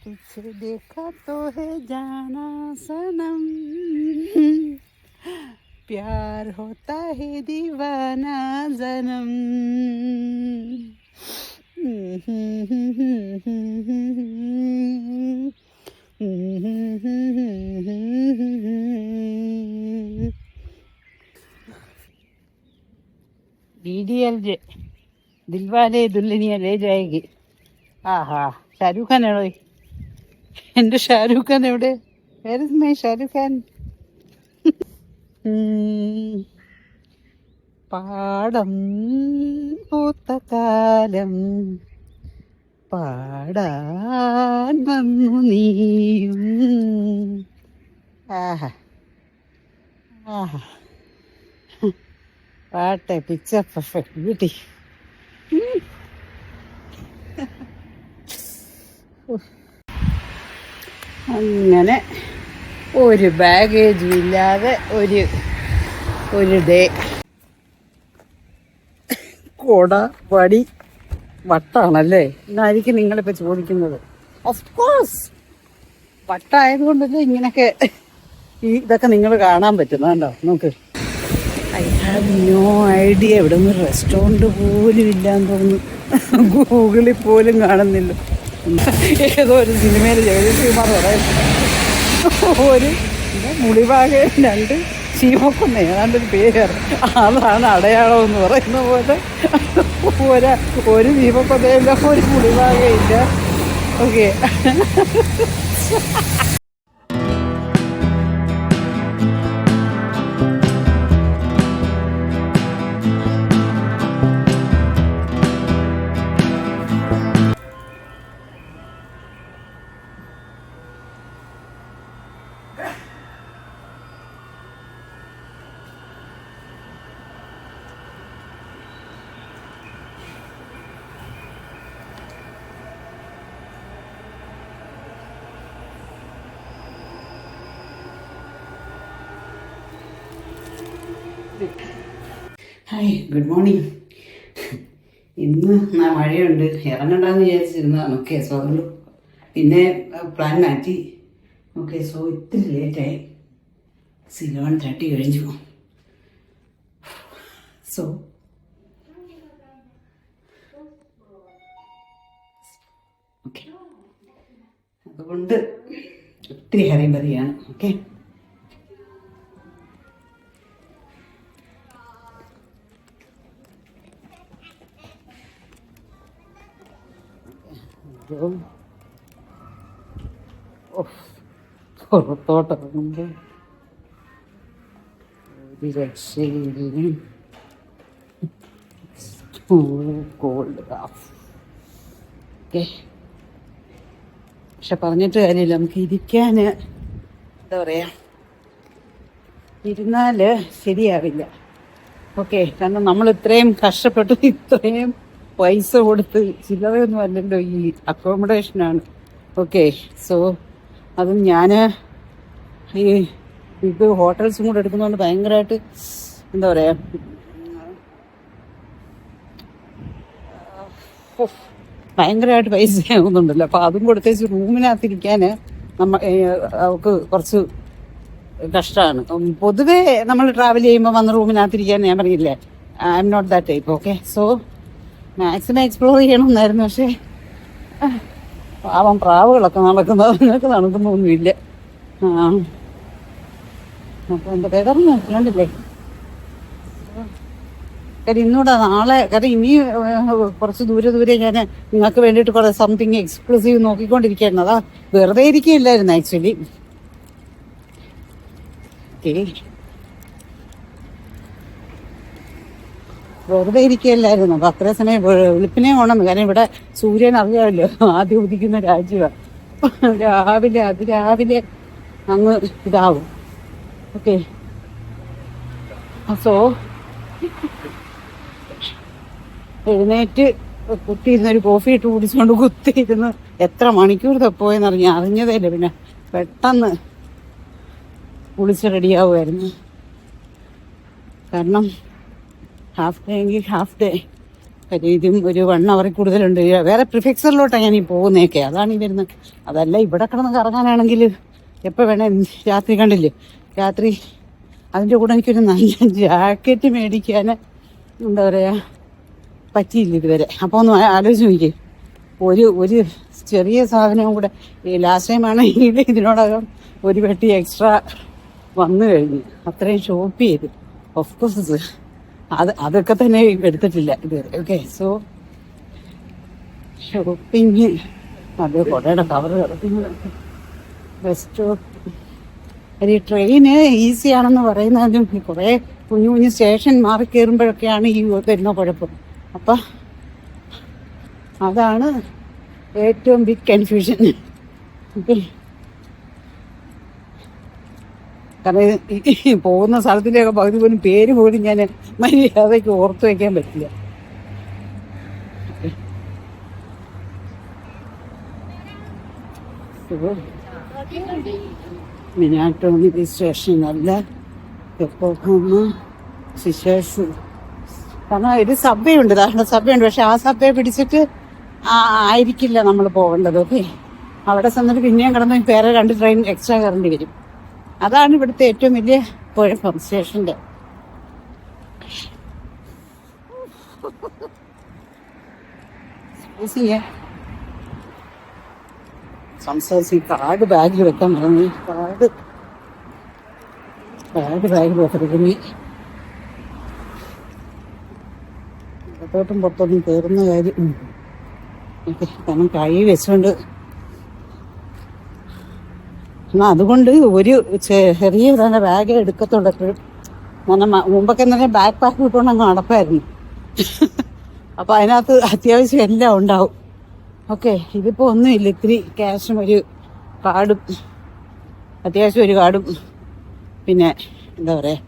तुझे देखा तो है जाना सनम, प्यार होता है दीवाना जन्म. DDLJ ദിൽവാലെ ദുൽഹനിയ ലേ ജായേഗി. ആഹാ, ഷാരൂഖ് ഖാൻ ആണോ? എൻ്റെ ഷാരൂഖ് ഖാൻ എവിടെ? Where is my Shahrukh Khan? പാടം പൂത്ത കാലം പാടാൻ വന്നു നീയും. ആഹാ ആഹാ, പാട്ടെ പിക്ചർ പെർഫെക്റ്റ് ബ്യൂട്ടി. അങ്ങനെ ഒരു ബാഗേജും ഇല്ലാതെ ഒരു ഡേ. കൊട വടി വട്ടാണല്ലേ എന്നായിരിക്കും നിങ്ങളിപ്പോൾ ചോദിക്കുന്നത്. ഓഫ് കോഴ്സ് വട്ടായതുകൊണ്ടല്ലേ ഇങ്ങനെയൊക്കെ ഇതൊക്കെ നിങ്ങൾ കാണാൻ പറ്റുന്നത്. കണ്ടോ നോക്ക്. I have no idea. ഇവിടെ നിന്ന് റെസ്റ്റോറൻറ്റ് പോലും ഇല്ലാന്ന് തോന്നുന്നു. ഗൂഗിളിൽ പോലും കാണുന്നില്ല. ഏതോ ഒരു സിനിമയിൽ ജഗദീശ്കുമാർ പറയുന്നത് ഒരു മുളിവാകയും 2 ശീമക്കൊന്ന ഏതാണ്ടൊരു പേര്, അതാണ് അടയാളം എന്ന് പറയുന്ന പോലെ ഒരു ശീമക്കൊന്നയില്ല, ഒരു മുളിവാകയില്ല. ഓക്കെ. Hi, good morning. ഇന്ന് മഴയുണ്ട്, ഇറങ്ങണ്ടെന്ന് വിചാരിച്ചിരുന്നതാണ്. ഓക്കെ, സോ അതുകൊണ്ട് പിന്നെ പ്ലാൻ മാറ്റി. ഓക്കെ, സോ ഇത്തിരി ലേറ്റായി. 11:30 കഴിഞ്ഞു. സോ ഓക്കെ, അതുകൊണ്ട് ഒത്തിരി ഹരിബറിയാണ്. ഓക്കെ, പുറത്തോട്ടിറങ്ങുമ്പോൾ ഒരു രക്ഷയില്ല. Cold okay. പക്ഷെ പറഞ്ഞിട്ട് കാര്യമില്ല, നമുക്ക് ഇരിക്കാൻ എന്താ പറയുക, ഇരുന്നാൽ ശരിയാവില്ല. ഓക്കെ, കാരണം നമ്മൾ ഇത്രയും കഷ്ടപ്പെട്ടു, ഇത്രയും പൈസ കൊടുത്ത് ചില്ലറയൊന്നും അല്ലല്ലോ ഈ അക്കോമഡേഷനാണ്. ഓക്കെ, സോ അതും ഞാൻ ഈ ഇത് ഹോട്ടൽസും കൂടെ എടുക്കുന്നതുകൊണ്ട് ഭയങ്കരമായിട്ട് എന്താ പറയുക, ഭയങ്കരമായിട്ട് പൈസ ആകുന്നുണ്ടല്ലോ. അപ്പോൾ അതും കൊടുത്തേച്ച് റൂമിനകത്തിരിക്കാൻ അവർക്ക് കുറച്ച് കഷ്ടമാണ്. പൊതുവേ നമ്മൾ ട്രാവൽ ചെയ്യുമ്പോൾ വന്ന് റൂമിനകത്തിരിക്കാൻ ഞാൻ പറഞ്ഞില്ലേ, I M not that type. Okay, so maximum explore ചെയ്യണമെന്നായിരുന്നു. പക്ഷേ പാവം പ്രാവുകളൊക്കെ നടക്കുന്നത്, നിങ്ങൾക്ക് നടക്കുന്നൊന്നുമില്ല. അപ്പോൾ എൻ്റെ കിടന്ന് കണ്ടില്ലേ. കാര്യം ഇന്നൂടെ നാളെ, കാര്യം ഇനി കുറച്ച് ദൂരെ ഞാൻ നിങ്ങൾക്ക് വേണ്ടിയിട്ട് കുറേ സംതിങ് എക്സ്ക്ലൂസീവ് നോക്കിക്കൊണ്ടിരിക്കുകയായിരുന്നു. അതാ വെറുതെ ഇരിക്കുകയില്ലായിരുന്നു ആക്ച്വലി. ഓക്കെ, വെറുതെ ഇരിക്കുകയല്ലായിരുന്നു. അപ്പം അത്രയും സമയം വെളുപ്പിനെ ഓണം. കാരണം ഇവിടെ സൂര്യൻ അറിയാമല്ലോ, ആദ്യം ഉദിക്കുന്ന രാജ്യമാണ്. രാവിലെ അങ്ങ് ഇതാവും. ഓക്കെ, സോ എഴുന്നേറ്റ് കുത്തിയിരുന്നൊരു കോഫി ഇട്ട് കുടിച്ചുകൊണ്ട് കുത്തിയിരുന്ന് എത്ര മണിക്കൂർ തപ്പോയെന്ന് അറിഞ്ഞതേ ഇല്ല. പിന്നെ പെട്ടെന്ന് കുളിച്ച് റെഡിയാവുമായിരുന്നു. കാരണം ഹാഫ് ഡേ എങ്കിൽ ഹാഫ് ഡേ കാര്യം ഇതും ഒരു 1 hour കൂടുതലുണ്ട്. വേറെ പ്രിഫെക്ചറിലോട്ടാണ് ഞാൻ ഈ പോകുന്നതൊക്കെ, അതാണ് ഈ വരുന്നത്. അതല്ല ഇവിടെ കിടന്ന് കറങ്ങാനാണെങ്കിൽ എപ്പോൾ വേണേൽ രാത്രി കണ്ടില്ലേ, രാത്രി അതിൻ്റെ കൂടെ എനിക്കൊരു നല്ല ജാക്കറ്റ് മേടിക്കാൻ എന്താ പറയുക പറ്റിയില്ല ഇതുവരെ. അപ്പോൾ ഒന്ന് ആലോചിച്ച് നോക്കി, ഒരു ചെറിയ സാധനവും കൂടെ ഈ ലാസ്റ്റ് ടൈം ആണെങ്കിൽ ഇതിനോടകം ഒരു പെട്ടി എക്സ്ട്രാ വന്നു കഴിഞ്ഞു. അത്രയും ഷോപ്പ് ചെയ്ത് ഓഫ് കോഴ്സ് അതൊക്കെ തന്നെ എടുത്തിട്ടില്ല ഇതുവരെ. ഓക്കെ, സോ ഷോപ്പിങ് അത് കുടയുടെ കവർ കിടക്കുന്നത് ബെസ്റ്റ്. ഈ ട്രെയിന് ഈസിയാണെന്ന് പറയുന്നതും കുറേ കുഞ്ഞു കുഞ്ഞു സ്റ്റേഷൻ മാറി കയറുമ്പോഴൊക്കെയാണ് ഈ വരുന്ന കുഴപ്പം. അപ്പം അതാണ് ഏറ്റവും ബിഗ് കൺഫ്യൂഷൻ. കാരണം പോകുന്ന സ്ഥലത്തിൻ്റെയൊക്കെ പകുതി പോലും പേര് പോലും ഞാൻ മര്യാദയ്ക്ക് ഓർത്തു വയ്ക്കാൻ പറ്റില്ല. മിനാട്ടോണി സ്റ്റേഷൻ അല്ല, സിഷേഴ്സ്. കാരണം ഒരു സബ്വേ ഉണ്ട്, സബ്വേ ഉണ്ട്. പക്ഷെ ആ സബ്വേ പിടിച്ചിട്ട് ആയിരിക്കില്ല നമ്മൾ പോകേണ്ടത്. ഓക്കെ, അവിടെ ചെന്നിട്ട് പിന്നെയും കിടന്ന് വേറെ 2 ട്രെയിൻ എക്സ്ട്രാ കയറേണ്ടി വരും. അതാണ് ഇവിടുത്തെ ഏറ്റവും വലിയ കുഴപ്പം സ്റ്റേഷൻ്റെ. സംസാരിച്ച് കാർഡ് ബാഗിൽ വെക്കാൻ പറഞ്ഞു. കാർഡ് ബാഗിൽ വെക്കുന്നു. അകത്തോട്ടും പുറത്തോട്ടും കയറുന്ന കാര്യം കാരണം കൈ വെച്ചുകൊണ്ട്. എന്നാൽ അതുകൊണ്ട് ഒരു ചെറിയ തന്നെ ബാഗ് എടുക്കത്തുള്ളൂ എപ്പോഴും. കാരണം മുമ്പൊക്കെ തന്നെ ബാക്ക് പാക്ക് ഇട്ടുകൊണ്ട് അങ്ങ് നടപ്പായിരുന്നു. അപ്പോൾ അതിനകത്ത് അത്യാവശ്യം എല്ലാം ഉണ്ടാവും. ഓക്കെ, ഇതിപ്പോൾ ഒന്നുമില്ല. ഇത്തിരി ക്യാഷും ഒരു കാർഡും, അത്യാവശ്യം ഒരു കാർഡും പിന്നെ എന്താ പറയുക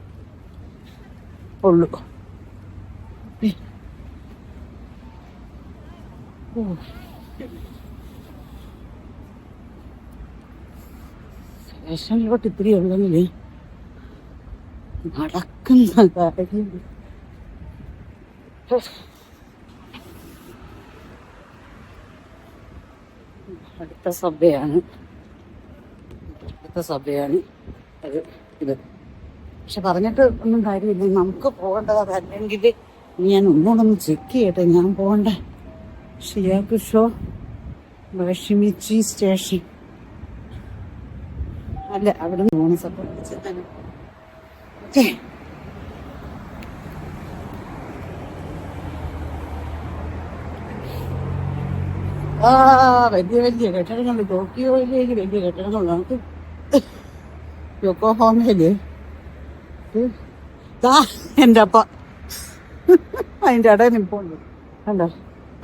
ഉള്ളു. സ്റ്റേഷനിലോട്ട് ഇത്തിരി ഉള്ളെങ്കിൽ നടക്കുന്ന കാര്യം. അടുത്ത സഭയാണ് അത് ഇത്. പക്ഷെ പറഞ്ഞിട്ട് ഒന്നും കാര്യമില്ല, നമുക്ക് പോകേണ്ടത് അതല്ലെങ്കിൽ ഞാൻ ഒന്നുകൂടൊന്ന് ചെക്ക് ചെയ്യട്ടെ. ഞാൻ പോകണ്ട ഷിയാകുഷോ വഷിമിച്ചി സ്റ്റേഷൻ അല്ല, അവിടെ നിന്ന് പോകണം. Support okay. വലിയ കെട്ടിടങ്ങളുണ്ട്. ടോക്കിയോയിലേക്ക് വലിയ കെട്ടിടങ്ങളുണ്ട്. നമുക്ക് യോക്കോഹോമയില് എൻ്റെ അപ്പ അതിൻ്റെ ഇടയിൽ നിൽപ്പുണ്ട് കണ്ടോ.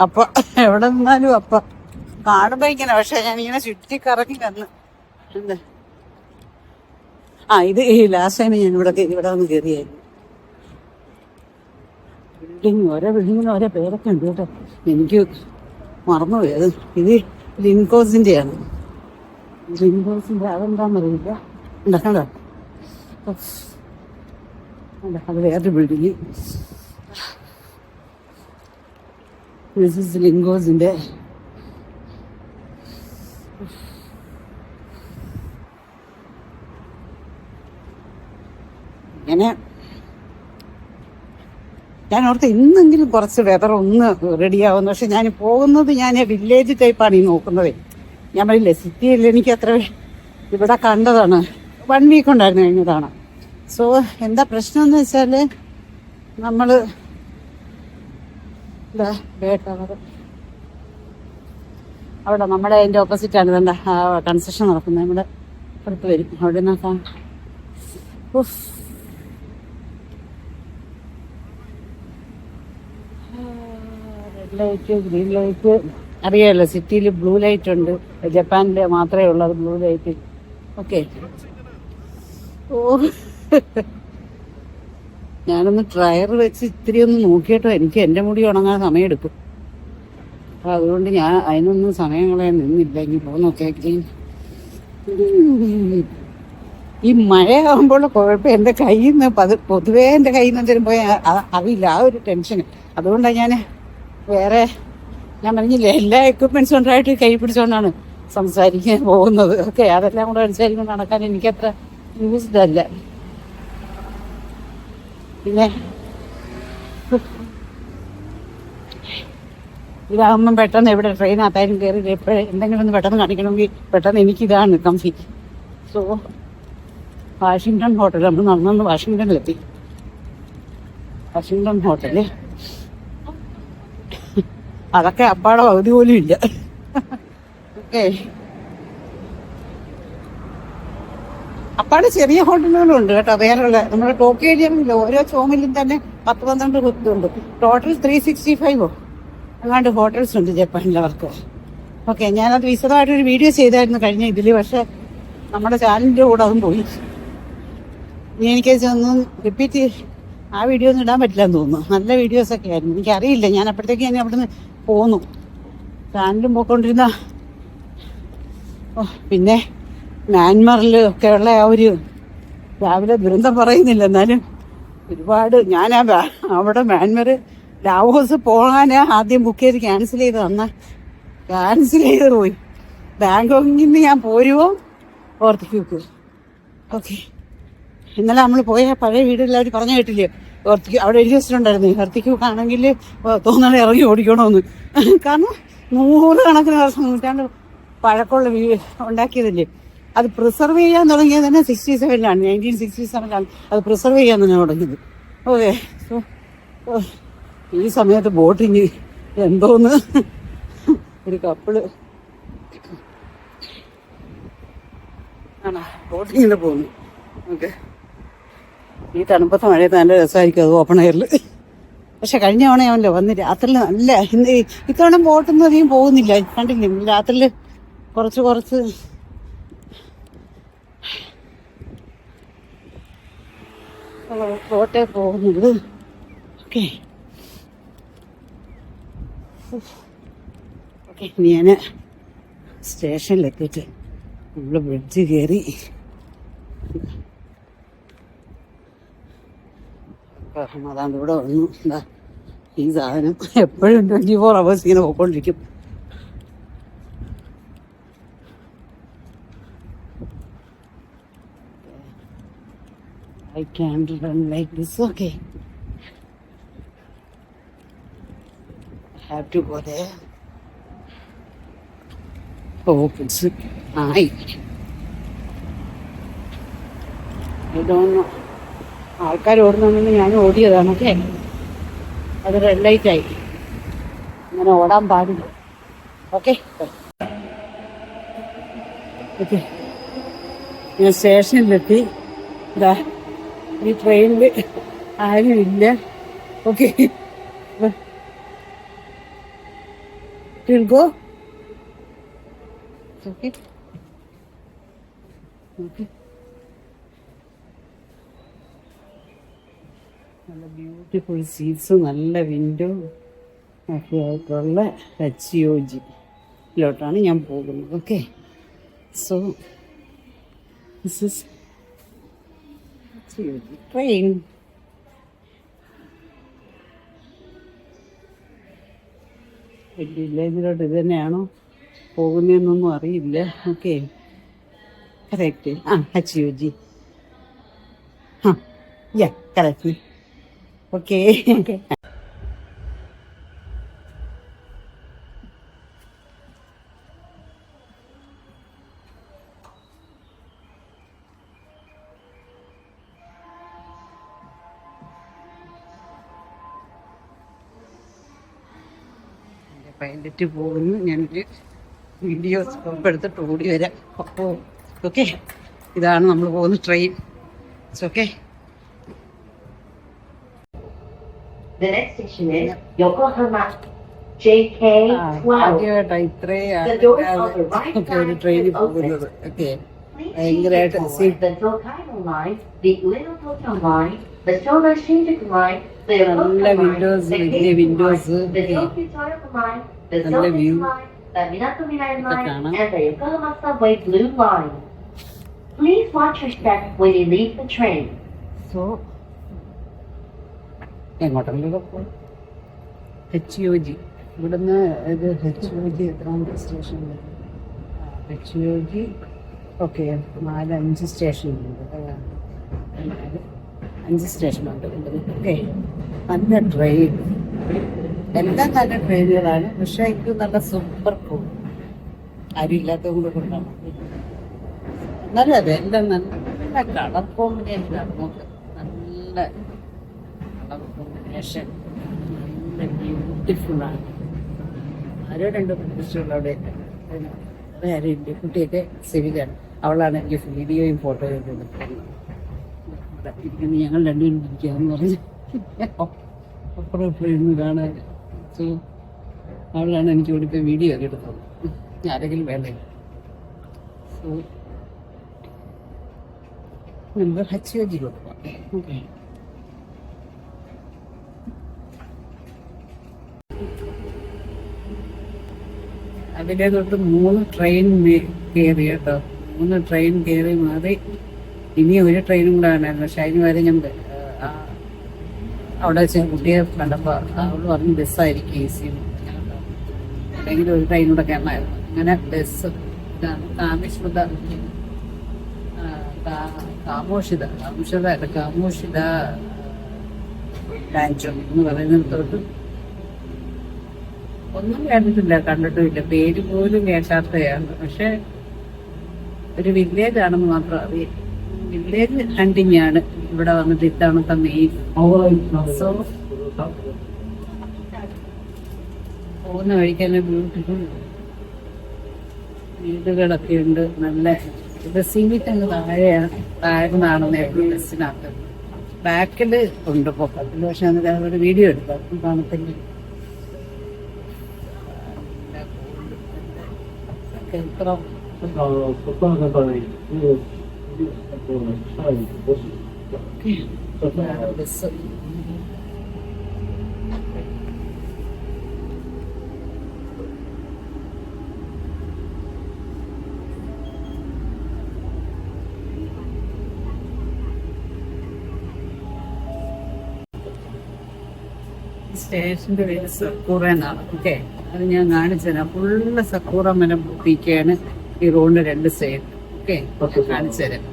അപ്പ എവിടെ നിന്നാലും അപ്പ കാണുമ്പോ ഇങ്ങനെ. പക്ഷെ ഞാനിങ്ങനെ ചുറ്റി കറങ്ങി വന്ന് എന്താ ഇത് ഈ ലാസ്റ്റ് ടൈം ഞാൻ ഇവിടെ വന്ന് കയറിയായിരുന്നു. ഓരോ ബിൽഡിങ്ങിനും ഓരോ പേരൊക്കെ ഉണ്ട് കേട്ടോ. എനിക്ക് മറന്നുപോയി. ഇത് ലിൻകോസിൻ്റെയാണ്. ലിൻകോസിൻ്റെ അതെന്താണെന്നറിയില്ല. കണ്ടോ, അത് വേറൊരു ബിൽഡിങ്. This is ലിൻകോസിൻ്റെ. ഇങ്ങനെ ഞാൻ ഓർത്ത് ഇന്നെങ്കിലും കുറച്ച് വെതർ ഒന്ന് റെഡിയാവുന്നു. പക്ഷെ ഞാൻ പോകുന്നത് വില്ലേജ് ടൈപ്പാണ് ഈ നോക്കുന്നത്. ഞാൻ പറയില്ലേ, സിറ്റിയിൽ എനിക്ക് അത്ര ഇവിടെ കണ്ടതാണ്. 1 വീക്ക് ഉണ്ടായിരുന്നു കഴിഞ്ഞതാണ്. സോ എന്താ പ്രശ്നം എന്ന് വെച്ചാൽ നമ്മൾ അവിടെ നമ്മുടെ അതിൻ്റെ ഓപ്പോസിറ്റാണ് ഇതെന്താ കൺസ്ട്രക്ഷൻ നടക്കുന്നത്. നമ്മുടെ അടുത്ത് വരും. അവിടെ നിന്നൊക്കെ റെഡ് ലൈറ്റ്, ഗ്രീൻ ലൈറ്റ്. അറിയാമല്ലോ, സിറ്റിയിൽ ബ്ലൂ ലൈറ്റ് ഉണ്ട്. ജപ്പാനിൽ മാത്രമേ ഉള്ളത് ബ്ലൂ ലൈറ്റ്. ഓക്കെ, ഞാനൊന്ന് ഡ്രയർ വെച്ച് ഇത്തിരി ഒന്ന് നോക്കിയിട്ടോ. എനിക്ക് എൻ്റെ മുടി ഉണങ്ങാൻ സമയമെടുക്കും. അപ്പം അതുകൊണ്ട് ഞാൻ അതിനൊന്നും സമയം കളയാൻ നിന്നില്ല. ഇനി പോകുന്നൊക്കെ ഈ മഴയാകുമ്പോൾ കുഴപ്പം. എൻ്റെ കയ്യിൽ നിന്ന് പൊതുവേ എൻ്റെ കയ്യിൽ നിന്ന് എന്തെങ്കിലും പോയാൽ അറിയില്ല, ആ ഒരു ടെൻഷൻ. അതുകൊണ്ടാണ് ഞാൻ വേറെ ഞാൻ പറഞ്ഞില്ലേ എല്ലാ എക്യുപ്മെന്റ്സും ഉണ്ടായിട്ട് കൈ പിടിച്ചുകൊണ്ടാണ് സംസാരിക്കാൻ പോകുന്നത്. ഓക്കെ, അതെല്ലാം കൂടെ അടിച്ചായിരിക്കും നടക്കാൻ എനിക്കത്ര യൂസ്ഡ് അല്ല. പിന്നെ ഇതാകുമ്പം പെട്ടെന്ന് എവിടെ ട്രെയിനകത്തായാലും കയറി എപ്പോഴും എന്തെങ്കിലും ഒന്ന് പെട്ടെന്ന് കാണിക്കണമെങ്കിൽ പെട്ടെന്ന് എനിക്കിതാണ് കംഫി. സോ വാഷിങ്ടൺ ഹോട്ടൽ, നമ്മൾ നടന്നു വാഷിങ്ടണിലെത്തി. വാഷിങ്ടൺ ഹോട്ടല് അതൊക്കെ അപ്പാടെ പകുതി പോലും ഇല്ല. ഓക്കെ, അപ്പാടെ ചെറിയ ഹോട്ടലുകളും ഉണ്ട് കേട്ടോ. വേറെയുള്ള നമ്മുടെ ടോക്കിയോ ഏരിയയിലില്ല, ഓരോ ചോമിലും തന്നെ 10-12 കുത്തുണ്ട്. ടോട്ടൽ 365 അങ്ങാണ്ട് ഹോട്ടൽസ് ഉണ്ട് ജപ്പാനിലവർക്ക്. ഓക്കെ, ഞാനത് വിശദമായിട്ടൊരു വീഡിയോ ചെയ്തായിരുന്നു കഴിഞ്ഞ ഇതിൽ, പക്ഷെ നമ്മുടെ ചാനലിൻ്റെ കൂടെ അതും പോയി. ഇനി എനിക്ക് ഒന്നും റിപ്പീറ്റ് ആ വീഡിയോ ഒന്നും ഇടാൻ പറ്റില്ലെന്ന് തോന്നുന്നു. നല്ല വീഡിയോസൊക്കെ ആയിരുന്നു, എനിക്കറിയില്ല. ഞാൻ അപ്പോഴത്തേക്ക് ഞാൻ അവിടുന്ന് പോന്നു, ചാനലും പോയിക്കൊണ്ടിരുന്ന. പിന്നെ മ്യാൻമറിൽ ഒക്കെയുള്ള ആ ഒരു രാവിലെ ദുരന്തം പറയുന്നില്ല, എന്നാലും ഒരുപാട് ഞാൻ അവിടെ മ്യാൻമർ ലാവോസ് പോകാൻ ആദ്യം ബുക്ക് ചെയ്ത് ക്യാൻസൽ പോയി. ബാങ്കോക്കിൽ നിന്ന് ഞാൻ പോരുവോ ഓർത്തിക്കൂക്ക്. ഓക്കെ, ഇന്നലെ നമ്മൾ പോയ പഴയ വീടെല്ലാവരും പറഞ്ഞു കേട്ടില്ലേ, അവിടെ എഴുതി വെച്ചിട്ടുണ്ടായിരുന്നു ഹർത്തിക്കൂക്കാണെങ്കിൽ തോന്നാതെ ഇറങ്ങി ഓടിക്കണമെന്ന്. കാരണം 100 കണക്കിന് വർഷം, നൂറ്റാണ്ട് പഴക്കമുള്ള ഉണ്ടാക്കിയതല്ലേ. അത് പ്രിസർവ് ചെയ്യാൻ തുടങ്ങിയത് തന്നെ 67-ലാണ്, 1967-ലാണ് അത് പ്രിസർവ് ചെയ്യാൻ തന്നെ തുടങ്ങിയത്. ഓക്കെ, സോ ഈ സമയത്ത് ബോട്ടിങ് എന്തോന്ന് ഒരു കപ്പിള് ആണോ ബോട്ടിങ്ങിൽ പോകുന്നു. ഓക്കെ, ഈ തണുപ്പത്തെ മഴയത്ത് നല്ല രസമായിരിക്കും അത് ഓപ്പൺ എയറിൽ. പക്ഷെ കഴിഞ്ഞ തവണയാണല്ലോ വന്ന് രാത്രിയിൽ നല്ല, ഇത്തവണ ബോട്ടൊന്നും അധികം പോകുന്നില്ല, കണ്ടില്ലേ രാത്രിയിൽ കുറച്ച് ബോട്ടേ പോകുന്നുള്ളൂ. ഓക്കെ ഓക്കെ, ഇനി ഞാൻ സ്റ്റേഷനിലെത്തിയിട്ട് നമ്മൾ ബ്രിഡ്ജ് കയറി അതാണ്ട് ഇവിടെ വന്നു. എന്താ ഈ സാധനം എപ്പോഴും 24 hours ഇങ്ങനെ പോയിക്കൊണ്ടിരിക്കും. I can't run like this. Okay, I have to go there. Oh, it's I don't know. ആൾക്കാർ ഓടുന്നുണ്ടെന്ന് ഞാൻ ഓടിയതാണ്. ഓക്കെ, അത് റെഡ് ലൈറ്റായി, അങ്ങനെ ഓടാൻ പാടില്ല. ഓക്കെ ഓക്കെ, ഞാൻ സ്റ്റേഷനിലെത്തി. ഇതാ ഈ ട്രെയിനിൽ ആരുമില്ല. Okay, go. ഓക്കെ ഓക്കെ, നല്ല ബ്യൂട്ടിഫുൾ സീറ്റ്സ്, നല്ല വിൻഡോ ഒക്കെ ആയിട്ടുള്ള HOG-ലോട്ടാണ് ഞാൻ പോകുന്നത്. Okay, so this is train. വില്ലേജിലോട്ട് ഇത് തന്നെയാണോ പോകുന്നതെന്നൊന്നും അറിയില്ല. Okay, correct. HOG. Yeah, correct. Okay okay, pilot പോകുന്നു. ഞാനൊരു വീഡിയോ സ്കോപ്പ് എടുത്തിട്ട് ഓടി വരാം. അപ്പോൾ ഓക്കെ, ഇതാണ് നമ്മൾ പോകുന്ന train. It's okay. The next station is Yokohama JK12. ആദ്യമായിട്ടാണ് ഇത്രയും ഒരു ട്രെയിനിൽ പോകുന്നത്. ഓക്കെ, ഭയങ്കരമായിട്ട് the Tokaido line, the Little Tokyo line, the Shonan Shinjuku line, the നല്ല വിൻഡോസ്, വലിയ Windows, the Tokyo Toyota line, the നല്ല Tokyo view line, the Minatomirai line, കാണാം. and the Yokohama Subway Blue line. Please watch your step when you leave the train. So എങ്ങോട്ടെങ്കിലും HOG ഇവിടുന്ന് ഇത് HOG എത്രാമത്തെ station HOG okay 4-5 സ്റ്റേഷനുണ്ട് 5 സ്റ്റേഷനുണ്ട് okay. നല്ല train, എല്ലാം നല്ല ട്രെയിനുകളാണ്. പക്ഷേ ഇത് നല്ല സൂപ്പർ ഫുഡ് ആരും ഇല്ലാത്തത് കൊണ്ട് കൊണ്ടാണ്. നല്ലത് എല്ലാം നല്ല കളർ കോമ്പിനേഷനാണ്. നോക്ക്, നല്ല കളർ കോമ്പിനേഷൻ, നല്ല ബ്യൂട്ടിഫുള്ളാണ്. ആരോ 2 പ്രദേശമുള്ള അവിടെ ആരും ഇല്ല. കുട്ടിയൊക്കെ സിവിലാണ്. അവളാണ് എനിക്ക് വീഡിയോയും ഫോട്ടോയും ഒക്കെ എടുക്കുന്നത്. ഞങ്ങൾ രണ്ടുപേരും ഇരിക്കാന്ന് പറഞ്ഞ് അപ്പുറം ഇപ്പോഴും ഇരുന്ന് കാണാൻ. സോ അവളാണ് എനിക്ക് ഇവിടെ വീഡിയോ ഒക്കെ എടുത്തത്. ആരെങ്കിലും വേണ്ടേ. സോ നമ്മൾ HOG കൊടുക്കാം. ഓക്കെ, അതിലെ തൊട്ട് 3 ട്രെയിൻ കയറി കേട്ടോ. 3 ട്രെയിൻ കയറി മാറി ഇനി ഒരു ട്രെയിനും കൂടെ ആണായിരുന്നു. പക്ഷെ അതിന് വരെ ഞാൻ അവിടെ വെച്ച് കുട്ടിയെ കണ്ടപ്പോൾ അവള് പറഞ്ഞ് ബസ്സായിരിക്കും ഈസി, അല്ലെങ്കിൽ ഒരു ട്രെയിൻ കൂടെ കയറണമായിരുന്നു. അങ്ങനെ ബസ് കാമോഷിത ലാൻഡ്ജോൺ എന്ന് പറയുന്നിടത്തോട്ട് ഒന്നും കേട്ടിട്ടില്ല, കണ്ടിട്ടുമില്ല, പേര് പോലും കേൾക്കാത്തതാണ്. പക്ഷെ ഒരു വില്ലേജ് ആണെന്ന് മാത്രം അറിയാം. വില്ലേജ് ഹണ്ടിങ് ആണ് ഇവിടെ വന്നിട്ട് ഇത്തവണത്തെ മെയിൻ. സോ പോകുന്ന വഴിക്കന്നെ ബ്യൂട്ടിഫുൾ വീടുകളൊക്കെ ഉണ്ട്. നല്ല ഇത് സീറ്റ് അങ്ങ് താഴ്ന്നാണെന്ന് ബസ്സിനകത്ത് ബാക്കില് ഉണ്ട് പൊക്കത്തിൽ. പക്ഷെ എന്നിട്ട് അവരുടെ വീഡിയോ എടുക്കാം കാണത്തില്ല. ഇത്ര ബസ് സ്റ്റേഷന്റെ പേര് സക്കൂറ എന്നാണ്. ഓക്കെ, അത് ഞാൻ കാണിച്ചു തരാം. ഫുള്ള് സക്കൂറ മരം പൂട്ടിക്കാണ് ഈ റോഡിന്റെ 2 സൈഡ്. ഓക്കെ, കാണിച്ചു തരാം.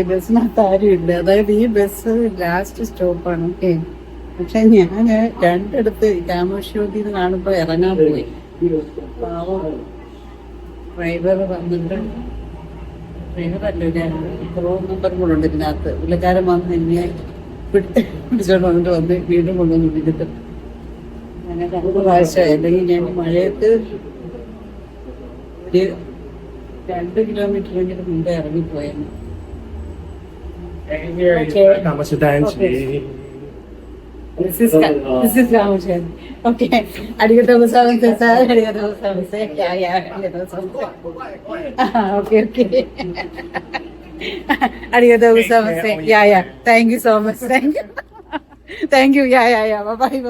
ബസ്സിനകത്ത് ആരുമില്ല. അതായത് ഈ ബസ് ലാസ്റ്റ് സ്റ്റോപ്പാണ്. ഓക്കെ, പക്ഷെ ഞാൻ 2 കാമോഷിയോതിന്ന് കാണുമ്പോ ഇറങ്ങാൻ പോയി. പാവം ഡ്രൈവർ വന്നിട്ട്, ഡ്രൈവറല്ല, റോഡ് നമ്പറും കൂടെ ഉണ്ട് ഇതിനകത്ത്. പുള്ളിക്കാരൻ വന്ന് എന്നെ പിടിച്ചോണ്ട് വന്നിട്ട് വീണ്ടും കൊണ്ടുവന്ന് വിളിച്ചിട്ട് അങ്ങനെ 2 പ്രാവശ്യം. അല്ലെങ്കിൽ ഞാൻ മഴയത്ത് ഒരു 2 കിലോമീറ്ററെങ്കിലും മുമ്പേ ഇറങ്ങിപ്പോയെന്ന്. This is Kamushan. Okay. Arigatou gozaimasu, sir. Arigatou gozaimasu. Yeah. Arigatou gozaimasu. Okay. Arigatou gozaimasu. Yeah. Thank you so much. Thank you. Yeah. Bye.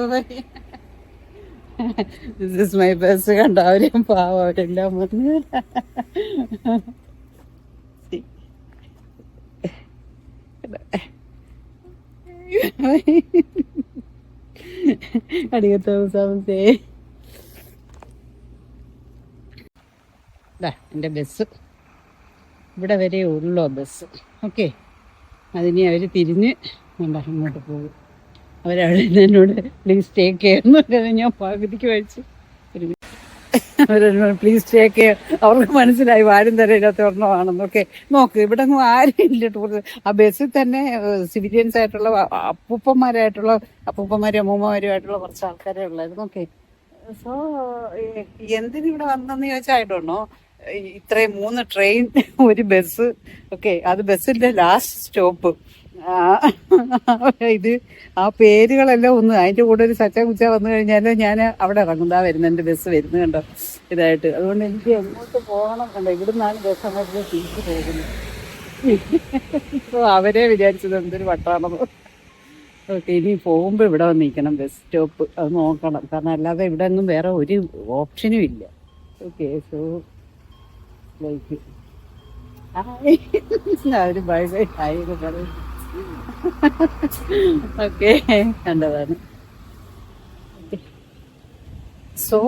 This is my best. കണ്ട അവരെയും പാവം അവരെല്ലാം വന്ന് Arigatou gozaimasu. എൻ്റെ ബസ് ഇവിടെ വരെ ഉള്ളോ bus. Okay, അതിനെ അവർ തിരിഞ്ഞ് ഇങ്ങോട്ട് പോകും. അവരവിടെ എന്നോട് പ്ലീസ് ടേക്ക് കെയർ എന്ന് പറഞ്ഞത് ഞാൻ പകുതിക്ക് കഴിച്ചു. അവരെന്നോട് പ്ലീസ് ടേക്ക് കെയർ. അവർക്ക് മനസ്സിലായി ആരും തരയില്ലാത്ത ഒരെണ്ണമാണെന്നൊക്കെ. നോക്ക്, ഇവിടെ ഒന്നും ആരും ഇല്ല ടൂറിസ്റ്റ്. ആ ബസ്സിൽ തന്നെ സിവിലിയൻസ് ആയിട്ടുള്ള അപ്പൂപ്പന്മാരും അമ്മൂമ്മമാരുമായിട്ടുള്ള കുറച്ച് ആൾക്കാരെ ഉള്ളായിരുന്നു. ഓക്കെ, സോ എന്തിനിവിടെ വന്നെന്ന് ചോദിച്ചായിട്ടോ ഇത്രയും 3 ട്രെയിൻ, ഒരു ബസ്. ഓക്കെ, അത് ബസ്സിന്റെ ലാസ്റ്റ് സ്റ്റോപ്പ്. ഇത് ആ പേരുകളെല്ലാം ഒന്ന് അതിന്റെ കൂടെ ഒരു സച്ച കുച്ച വന്നു കഴിഞ്ഞാൽ ഞാൻ അവിടെ ഇറങ്ങുന്നതാ വരുന്നത്, എൻ്റെ ബസ് വരുന്നത് കണ്ടോ ഇതായിട്ട്. അതുകൊണ്ട് എനിക്ക് എങ്ങോട്ട് പോകണം കണ്ടോ, ഇവിടുന്നാണ് ബസ് അങ്ങോട്ട് തിരിച്ചു പോകുന്നത്. അപ്പോൾ അവരെ വിചാരിച്ചത് എന്തൊരു വട്ടാണെന്ന്. ഓക്കെ, ഇനി പോകുമ്പോൾ ഇവിടെ വന്ന് നിൽക്കണം ബസ് സ്റ്റോപ്പ്, അത് നോക്കണം. കാരണം അല്ലാതെ ഇവിടെ ഒന്നും വേറെ ഒരു ഓപ്ഷനും ഇല്ല. ഓക്കെ, സോ ലൈക്ക് അവര് ബൈ ബൈ ഹായ് ഒക്കെ പറയും. ഓക്കെ, കണ്ടതാണ്. So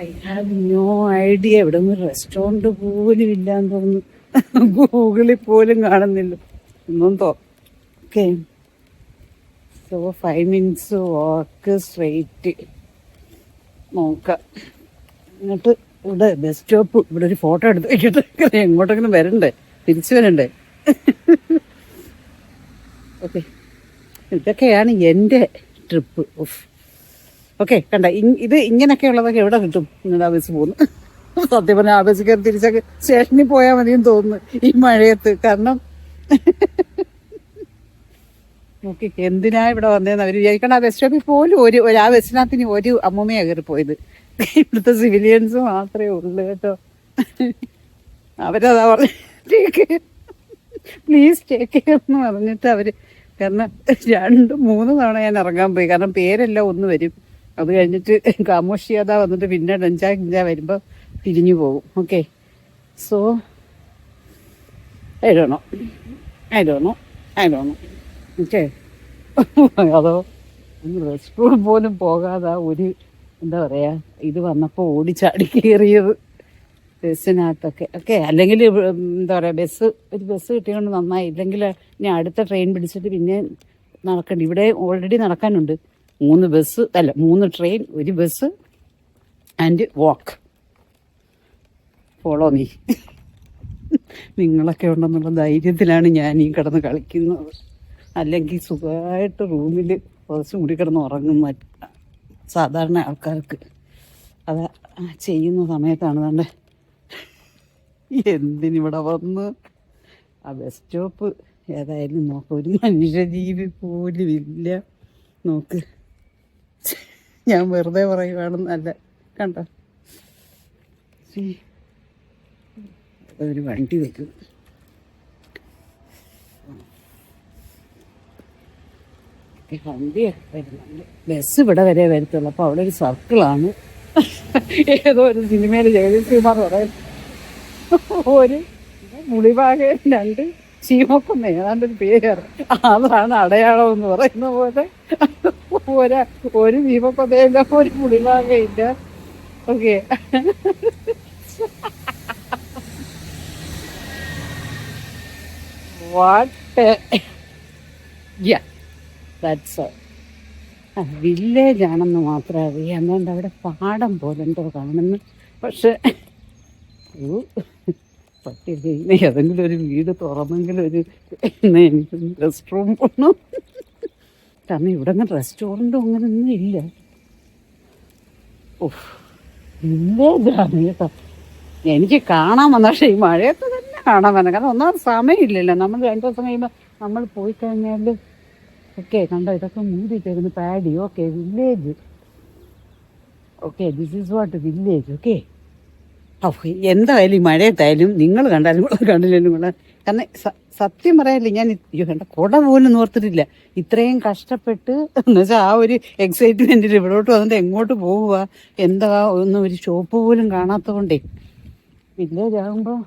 I have no idea. ഇവിടെ നിന്ന് റെസ്റ്റോറൻറ്റ് പോലും ഇല്ലാന്ന് തോന്നുന്നു. ഗൂഗിളിൽ പോലും കാണുന്നില്ല ഒന്നും ഓക്കെ, സോ 5 minutes വാക്ക് സ്ട്രെയിറ്റ് നോക്കാം. എന്നിട്ട് ഇവിടെ ബസ് സ്റ്റോപ്പ്, ഇവിടെ ഒരു ഫോട്ടോ എടുത്ത് വെച്ചിട്ട് എങ്ങോട്ടെങ്കിലും വരണ്ടേ, തിരിച്ചു വരണ്ടേ. ഓക്കെ, ഇതൊക്കെയാണ് എൻ്റെ ട്രിപ്പ്. ഓക്കെ, കണ്ട ഇത് ഇങ്ങനെയൊക്കെ ഉള്ളതൊക്കെ എവിടെ കിട്ടും? ഇങ്ങനെ ആ ബസ് പോകുന്നു. സത്യം പറഞ്ഞാൽ ആ ബസ് കയറി തിരിച്ചൊക്കെ സ്റ്റേഷനിൽ പോയാൽ മതിയെന്ന് തോന്നുന്നു ഈ മഴയത്ത്. കാരണം നോക്കി എന്തിനാ ഇവിടെ വന്നതെന്ന് അവർ വിചാരിക്കണം. ആ ബസ് സ്റ്റോപ്പിൽ പോലും ആ ബസ്സിനകത്തിന് ഒരു അമ്മൂമ്മയാണ് കയറി പോയത്. ഇവിടുത്തെ സിവിലിയൻസ് മാത്രമേ ഉള്ളൂ കേട്ടോ. അവരതാ പറഞ്ഞു പ്ലീസ് ടേക്ക് കെയർ എന്ന് പറഞ്ഞിട്ട് അവര്. കാരണം 2-3 തവണ ഞാൻ ഇറങ്ങാൻ പോയി. കാരണം പേരെല്ലാം ഒന്ന് വരും, അത് കഴിഞ്ഞിട്ട് കാമോഷിയാതാ വന്നിട്ട് പിന്നെ ഡഞ്ചാ വരുമ്പോൾ തിരിഞ്ഞു പോകും. Okay, so I don't know. Okay, അതോ റെസ്റ്റോറൻറ്റ് പോലും പോകാതെ ഒരു എന്താ പറയുക ഇത് വന്നപ്പോൾ ഓടിച്ചാടി കയറിയത് ബസ്സിനകത്തൊക്കെ. ഓക്കെ, അല്ലെങ്കിൽ എന്താ പറയുക ഒരു ബസ് കിട്ടിയോണ്ട് നന്നായി. ഇല്ലെങ്കിൽ ഇനി അടുത്ത ട്രെയിൻ പിടിച്ചിട്ട് പിന്നെ നടക്കണ്ട. ഇവിടെ ഓൾറെഡി നടക്കാനുണ്ട് 3 ട്രെയിൻ, ഒരു bus and walk. Follow me. നിങ്ങളൊക്കെ ഉണ്ടെന്നുള്ള ധൈര്യത്തിലാണ് ഞാൻ ഈ കിടന്ന് കളിക്കുന്നത്. അല്ലെങ്കിൽ സുഖമായിട്ട് റൂമിൽ കുറച്ചും കൂടി കിടന്ന് ഉറങ്ങും സാധാരണ ആൾക്കാർക്ക്. അത് ചെയ്യുന്ന സമയത്താണ് തന്നെ എന്തിനിവിടെ വന്ന്. ആ ബസ് സ്റ്റോപ്പ് ഏതായാലും നോക്ക്, ഒരു മനുഷ്യജീവി പോലും ഇല്ല. നോക്ക്, ഞാൻ വെറുതെ പറയുവാണെന്നല്ല, കണ്ടോ ഒരു വണ്ടി വയ്ക്കും. വണ്ടിയൊക്കെ വരുന്നുണ്ട്. ബസ് ഇവിടെ വരെ വരത്തുള്ളൂ. അപ്പോൾ അവിടെ ഒരു സർക്കിളാണ്. ഏതോ ഒരു സിനിമയിൽ ജഗദീശ്രീമാർ പറയും ഒരു മുളിഭാഗം 2 ചീമൊക്കൊന്ന് ഏതാണ്ടൊരു പേര്, അതാണ് അടയാളം എന്ന് പറയുന്ന പോലെ. ഒരു ചീമക്കൊന്നയില്ല, ഒരു മുളിഭാഗയില്ല. ഓക്കെ, വില്ലേജ് ആണെന്ന് മാത്രമേ അറിയാം. അതുകൊണ്ട് അവിടെ പാടം പോലെ എന്തോ കാണുന്നു. പക്ഷെ പറ്റില്ല, ഏതെങ്കിലും ഒരു വീട് തുറന്നെങ്കിലും എനിക്കൊന്ന് റെസ്റ്റ് റൂം പോകണം. കാരണം ഇവിടെ നിന്ന് റെസ്റ്റോറൻറ്റും അങ്ങനെയൊന്നും ഇല്ല. വില്ലേജാണ് കേട്ടോ. എനിക്ക് കാണാൻ വന്ന, പക്ഷേ ഈ മഴയത്ത് തന്നെ കാണാൻ വന്നത്. കാരണം ഒന്നാമത് സമയമില്ലല്ലോ. നമ്മൾ 2 ദിവസം കഴിയുമ്പോൾ നമ്മൾ പോയി കഴിഞ്ഞാൽ ഓക്കെ, കണ്ടോ ഇതൊക്കെ മൂടിയിട്ടേക്കുന്നു paddy. Okay, village. Okay, this is what village. Okay, എന്തായാലും ഈ മഴയത്തായാലും നിങ്ങൾ കണ്ടാലും കണ്ടില്ലെങ്കിലും കൂടെ. കാരണം സത്യം പറയാനില്ല, ഞാൻ കണ്ട കുട പോലും നോർത്തിട്ടില്ല. ഇത്രയും കഷ്ടപ്പെട്ട് എന്നുവെച്ചാൽ ആ ഒരു എക്സൈറ്റ്മെൻറ്റിൽ ഇവിടോട്ട് വന്നിട്ട് എങ്ങോട്ട് പോവുക, എന്താ ഒന്നും ഒരു ഷോപ്പ് പോലും കാണാത്ത കൊണ്ടേ. വില്ലേജ് ആകുമ്പോൾ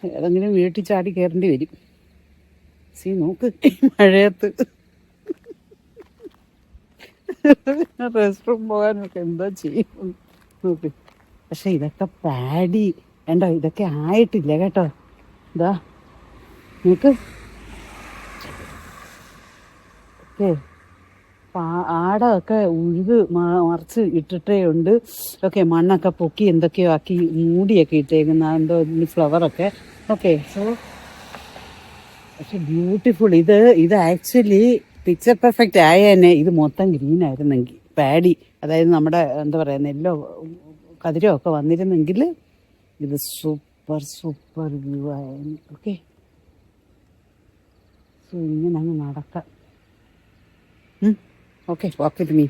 ഏതെങ്കിലും വീട്ടിൽ ചാടി കയറേണ്ടി വരും. നോക്ക് മഴയത്ത് റെസ്റ്റ് റൂം പോകാനൊക്കെ എന്താ ചെയ്യും നോക്ക്. പക്ഷെ ഇതൊക്കെ പാടി വേണ്ടോ, ഇതൊക്കെ ആയിട്ടില്ല കേട്ടോ. ഇതാ നോക്ക്. ഓക്കെ, ആടൊക്കെ ഉഴുത് മറിച്ച് ഇട്ടിട്ടേ ഉണ്ട്. ഓക്കെ, മണ്ണൊക്കെ പൊക്കി എന്തൊക്കെയോ ആക്കി മൂടിയൊക്കെ ഇട്ടേക്കുന്ന എന്തോ ഫ്ലവറൊക്കെ. ഓക്കെ, സോ പക്ഷെ ബ്യൂട്ടിഫുൾ. ഇത് ആക്ച്വലി പിക്ചർ പെർഫെക്റ്റ് ആയ തന്നെ ഇത് മൊത്തം ഗ്രീൻ ആയിരുന്നെങ്കിൽ പാഡി, അതായത് നമ്മുടെ എന്താ പറയുക നെല്ലോ കതിരോ ഒക്കെ വന്നിരുന്നെങ്കിൽ ഇത് സൂപ്പർ സൂപ്പർ വ്യൂ ആയിരുന്നു. ഓക്കെ, സോ ഇങ്ങനെ അങ്ങ് നടക്കാം. Okay, walk with me.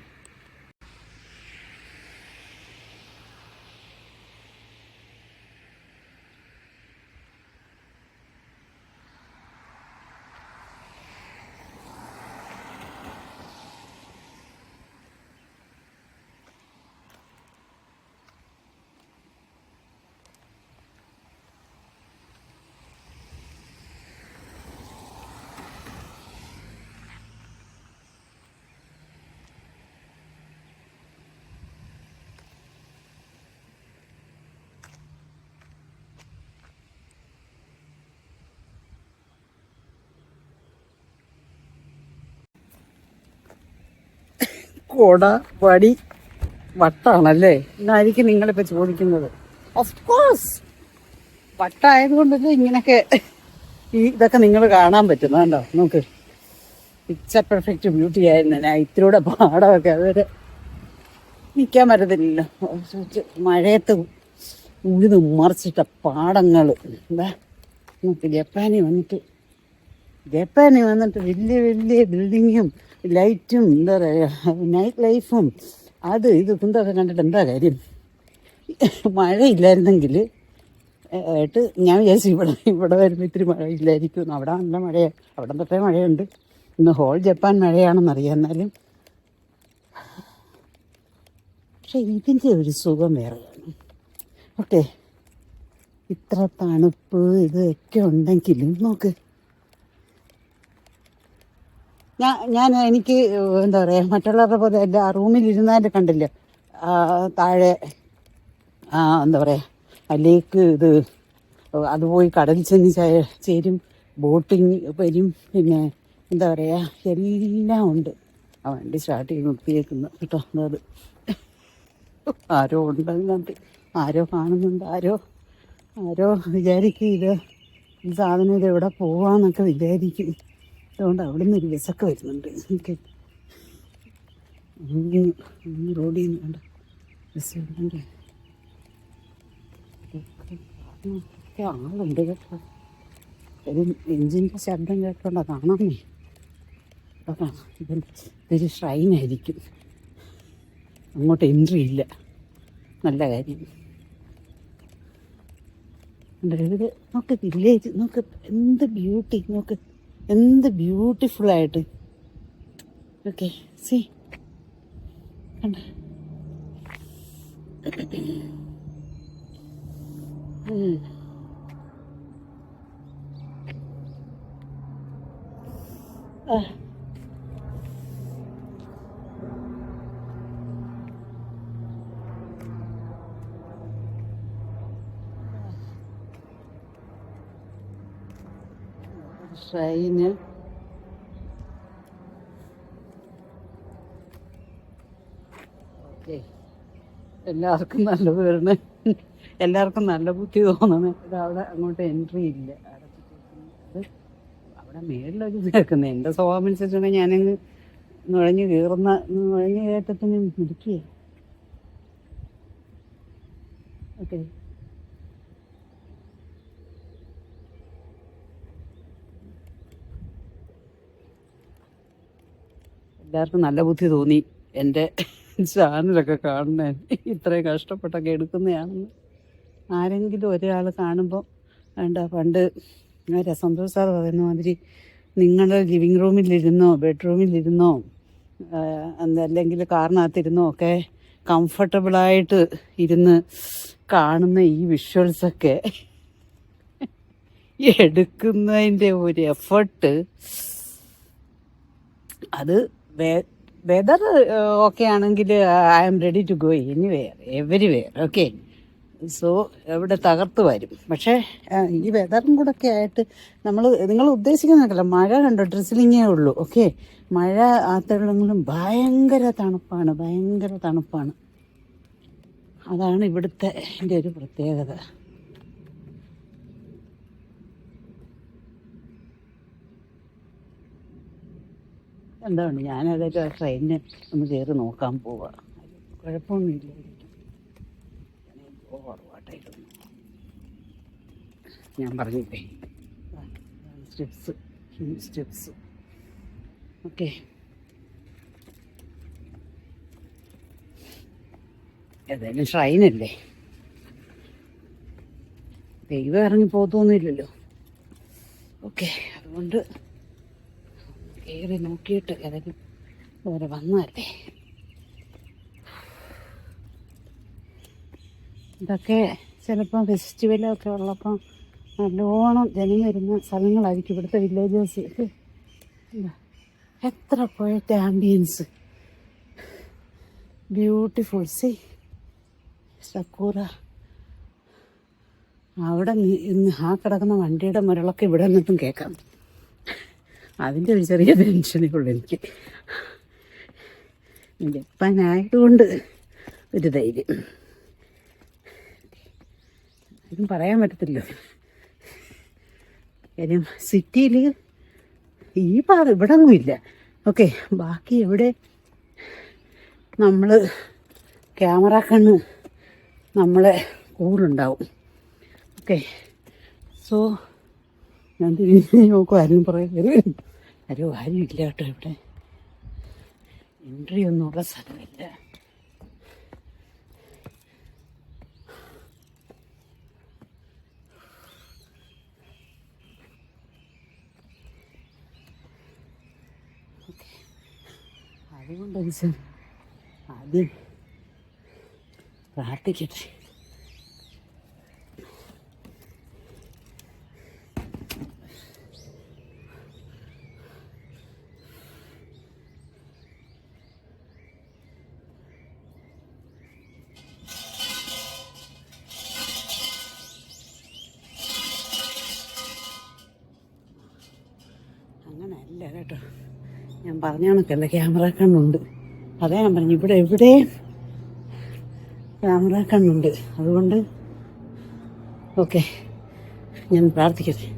കൊട വടി വട്ടാണല്ലേ എന്നായിരിക്കും നിങ്ങളിപ്പോൾ ചോദിക്കുന്നത്. ഓഫ് കോഴ്സ് വട്ടായതുകൊണ്ടല്ലേ ഇങ്ങനെയൊക്കെ ഇതൊക്കെ നിങ്ങൾ കാണാൻ പറ്റുന്നത്. കണ്ടോ, നോക്ക്, പിക്ചർ പെർഫെക്റ്റ് ബ്യൂട്ടി ആയിരുന്നു. ഞാൻ ഇതിലൂടെ പാടമൊക്കെ അതുവരെ നിൽക്കാൻ പറ്റത്തില്ലല്ലോ. മഴയത്ത് ഉഴുത് മറിച്ചിട്ട പാടങ്ങൾ. എന്താ നോക്ക്, ജപ്പാനിൽ വന്നിട്ട് വലിയ വലിയ ബിൽഡിങ്ങും ലൈറ്റും എന്താ പറയുക നൈറ്റ് ലൈഫും അത് ഇത് ഇതൊക്കെ കണ്ടിട്ട് എന്താ കാര്യം. മഴയില്ലായിരുന്നെങ്കിൽ ആയിട്ട് ഞാൻ വിചാരിച്ചു ഇവിടെ വരുമ്പോൾ ഇത്തിരി മഴ ഇല്ലായിരിക്കും. അവിടെ നല്ല മഴയാണ്, അവിടെ തൊട്ടേ മഴയുണ്ട്. ഇന്ന് ഹോൾ ജപ്പാൻ മഴയാണെന്നറിയാം. എന്നാലും പക്ഷെ ഇതിൻ്റെ ഒരു സുഖം വേറെയാണ്. ഓക്കെ, ഇത്ര തണുപ്പ് ഇതൊക്കെ ഉണ്ടെങ്കിലും നോക്ക്, എനിക്ക് എന്താ പറയുക മറ്റുള്ളവരുടെ പോലെ അല്ല. റൂമിലിരുന്നാലും കണ്ടില്ല താഴെ എന്താ പറയുക ലേക്ക് ഇത് അത് പോയി കടലിൽ ചെന്ന് ചേരും, ബോട്ടിങ് വരും, പിന്നെ എന്താ പറയുക എല്ലാം ഉണ്ട്. ആ വണ്ടി സ്റ്റാർട്ട് ചെയ്ത് നിർത്തിയേക്കുന്നു കേട്ടോ. അത് ആരോ ഉണ്ടതിനകത്ത്, ആരോ കാണുന്നുണ്ട്, ആരോ വിചാരിക്കും ഈ സാധനം ഇത് എവിടെ പോവാന്നൊക്കെ വിചാരിക്കും. അതുകൊണ്ട് അവിടെ നിന്ന് ഒരു ബസ്സൊക്കെ വരുന്നുണ്ട്. ഓക്കെ, റോഡിൽ നിന്ന് വേണ്ട ബസ് വരുന്നുണ്ട്. ഒക്കെ ആളുണ്ട് കേട്ടോ. ഒരു എഞ്ചിൻ്റെ ശബ്ദം കേട്ടോണ്ടാ കാണാമേ. അപ്പോൾ ഇതൊരു ഷ്രൈനായിരിക്കും, അങ്ങോട്ട് എൻട്രി ഇല്ല. നല്ല കാര്യം. ഇത് നോക്ക്, വില്ലേജ് നോക്ക്, എന്ത് ബ്യൂട്ടി നോക്ക്, എന്ത് ബ്യൂട്ടിഫുള്ളായിട്ട്. ഓക്കെ, സി കണ്ട ട്രെയിന് ഓക്കെ. എല്ലാവർക്കും നല്ലത് വരണേ, എല്ലാവർക്കും നല്ല ബുദ്ധി തോന്നണേ. അവിടെ അങ്ങോട്ട് എൻട്രി ഇല്ല, അടച്ചിട്ടേക്കുന്നത്. അവിടെ മേളിലൊരു കേൾക്കുന്നത് എൻ്റെ സ്വഭാവം അനുസരിച്ചുണ്ടെങ്കിൽ ഞാനങ്ങ് നുഴഞ്ഞു കയറ്റത്തിന് ഇരിക്കുക. ഓക്കെ, എല്ലാവർക്കും നല്ല ബുദ്ധി തോന്നി എൻ്റെ ചാനലൊക്കെ കാണുന്നേ. ഇത്രയും കഷ്ടപ്പെട്ടൊക്കെ എടുക്കുന്നതാണെന്ന് ആരെങ്കിലും ഒരാൾ കാണുമ്പോൾ വേണ്ട. പണ്ട് സന്തോഷ് സാർ പറയുന്ന മാതിരി നിങ്ങളുടെ ലിവിങ് റൂമിലിരുന്നോ ബെഡ്റൂമിലിരുന്നോ അല്ലെങ്കിൽ കാറിനകത്തിരുന്നോ ഒക്കെ കംഫർട്ടബിളായിട്ട് ഇരുന്ന് കാണുന്ന ഈ വിഷ്വൽസൊക്കെ എടുക്കുന്നതിൻ്റെ ഒരു എഫർട്ട്, അത് വെദർ ഓക്കെ ആണെങ്കിൽ I am ready to go anywhere everywhere. Okay, so എവിടെ തകർത്ത് വരും. പക്ഷേ ഈ വെതറും കൂടെ ഒക്കെ ആയിട്ട് നിങ്ങൾ ഉദ്ദേശിക്കുന്നില്ല. മഴ കണ്ടോ, ഡ്രിസിലിങ്ങേ ഉള്ളൂ. ഓക്കെ, മഴ ആത്തങ്ങളും ഭയങ്കര തണുപ്പാണ്. അതാണ് ഇവിടുത്തെ എൻ്റെ ഒരു പ്രത്യേകത. എന്താണ് ഞാനതൊരു ട്രെയിനിന് ഒന്ന് കയറി നോക്കാൻ പോവാ. കുഴപ്പമൊന്നുമില്ല. ഓവർവാട്ടായിട്ടൊന്നും ഞാൻ പറഞ്ഞില്ലേ, സ്റ്റെപ്സ് സ്റ്റെപ്സ്. ഓക്കെ, ഏതായാലും ഷ്രൈനല്ലേ, ദൈവം ഇറങ്ങി പോകത്തൊന്നുമില്ലല്ലോ. ഓക്കെ, അതുകൊണ്ട് കയറി നോക്കിയിട്ട് ഏതായാലും വേറെ വന്നതല്ലേ. ഇതൊക്കെ ചിലപ്പോൾ ഫെസ്റ്റിവലൊക്കെ ഉള്ളപ്പം നല്ലോണം ജനം വരുന്ന സ്ഥലങ്ങളായിരിക്കും ഇവിടുത്തെ വില്ലേജേഴ്സ്. എത്ര പോയിട്ട് ആംബിയൻസ്, ബ്യൂട്ടിഫുൾ. സി സക്കൂറ. അവിടെ ഇന്ന് ആ കിടക്കുന്ന വണ്ടിയുടെ മുരളൊക്കെ ഇവിടെ നിന്നിട്ടും കേൾക്കാം. അതിൻ്റെ ഒരു ചെറിയ ടെൻഷനേ ഉള്ളൂ എനിക്ക്. ജപ്പാനായതുകൊണ്ട് ഒരു ധൈര്യം. ഇതും പറയാൻ പറ്റത്തില്ല. കാര്യം സിറ്റിയിൽ ഈ ഭാഗം ഇവിടെ ഒന്നുമില്ല. ഓക്കെ, ബാക്കി എവിടെ നമ്മൾ ക്യാമറ കണ്ണ് നമ്മളെ കൂടുണ്ടാവും. ഓക്കെ, സോ ഞാൻ തിരിഞ്ഞ് നോക്കും, ആരും പറയും ആരും ഇല്ല കേട്ടോ. ഇവിടെ എൻട്രി ഒന്നുമുള്ള സ്ഥലമില്ല. അതുകൊണ്ട് ആദ്യം പ്രാർത്ഥിക്കട്ടെ. അങ്ങനെയല്ല കേട്ടോ, ഞാൻ പറഞ്ഞ കണക്കല്ല, ക്യാമറ കണ്ണുണ്ട്. അതേ ഞാൻ പറഞ്ഞു, ഇവിടെ എവിടെയും ക്യാമറ കണ്ണുണ്ട്. അതുകൊണ്ട് ഓക്കെ, ഞാൻ പ്രാർത്ഥിക്കട്ടെ.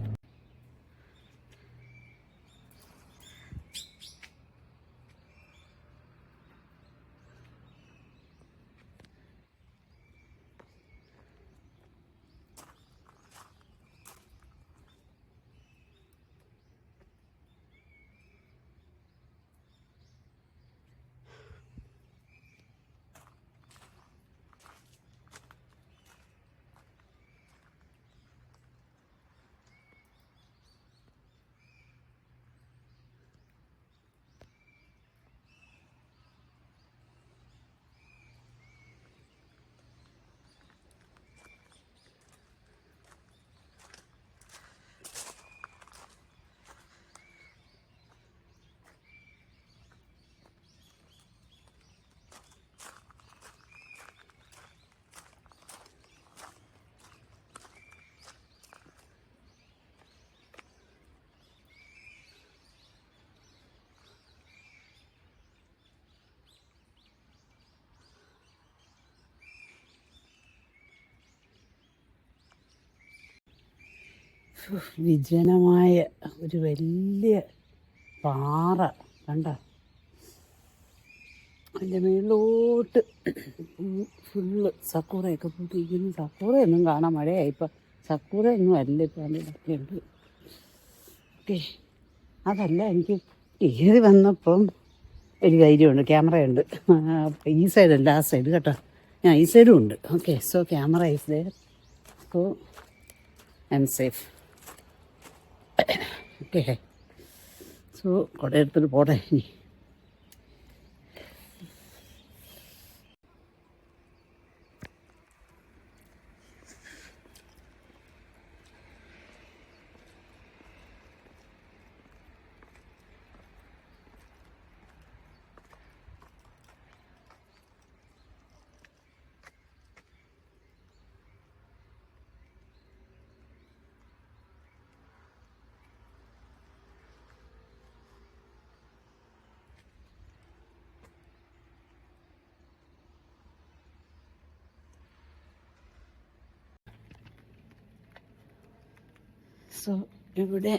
വിജനമായ ഒരു വലിയ പാറ കണ്ട, അതിൻ്റെ മേളിലോട്ട് ഫുള്ള് സക്കൂറയൊക്കെ പൂത്തിരിക്കുന്നു. സക്കൂറയൊന്നും കാണാൻ മഴയായി ഇപ്പം. സക്കൂറയൊന്നും അല്ല ഇപ്പം അതിലൊക്കെ ഉണ്ട്. ഓക്കെ, അതല്ല, എനിക്ക് കയറി വന്നപ്പം ഒരു ധൈര്യമുണ്ട്, ക്യാമറയുണ്ട്. ഈ സൈഡല്ല, ആ സൈഡ് കേട്ടോ, ഞാൻ ഈ സൈഡും ഉണ്ട്. Okay, so camera is there, so I'm safe. Okay, so കുട എടുത്തിട്ട് പോട്ടെ ഇനി. സോ ഇവിടെ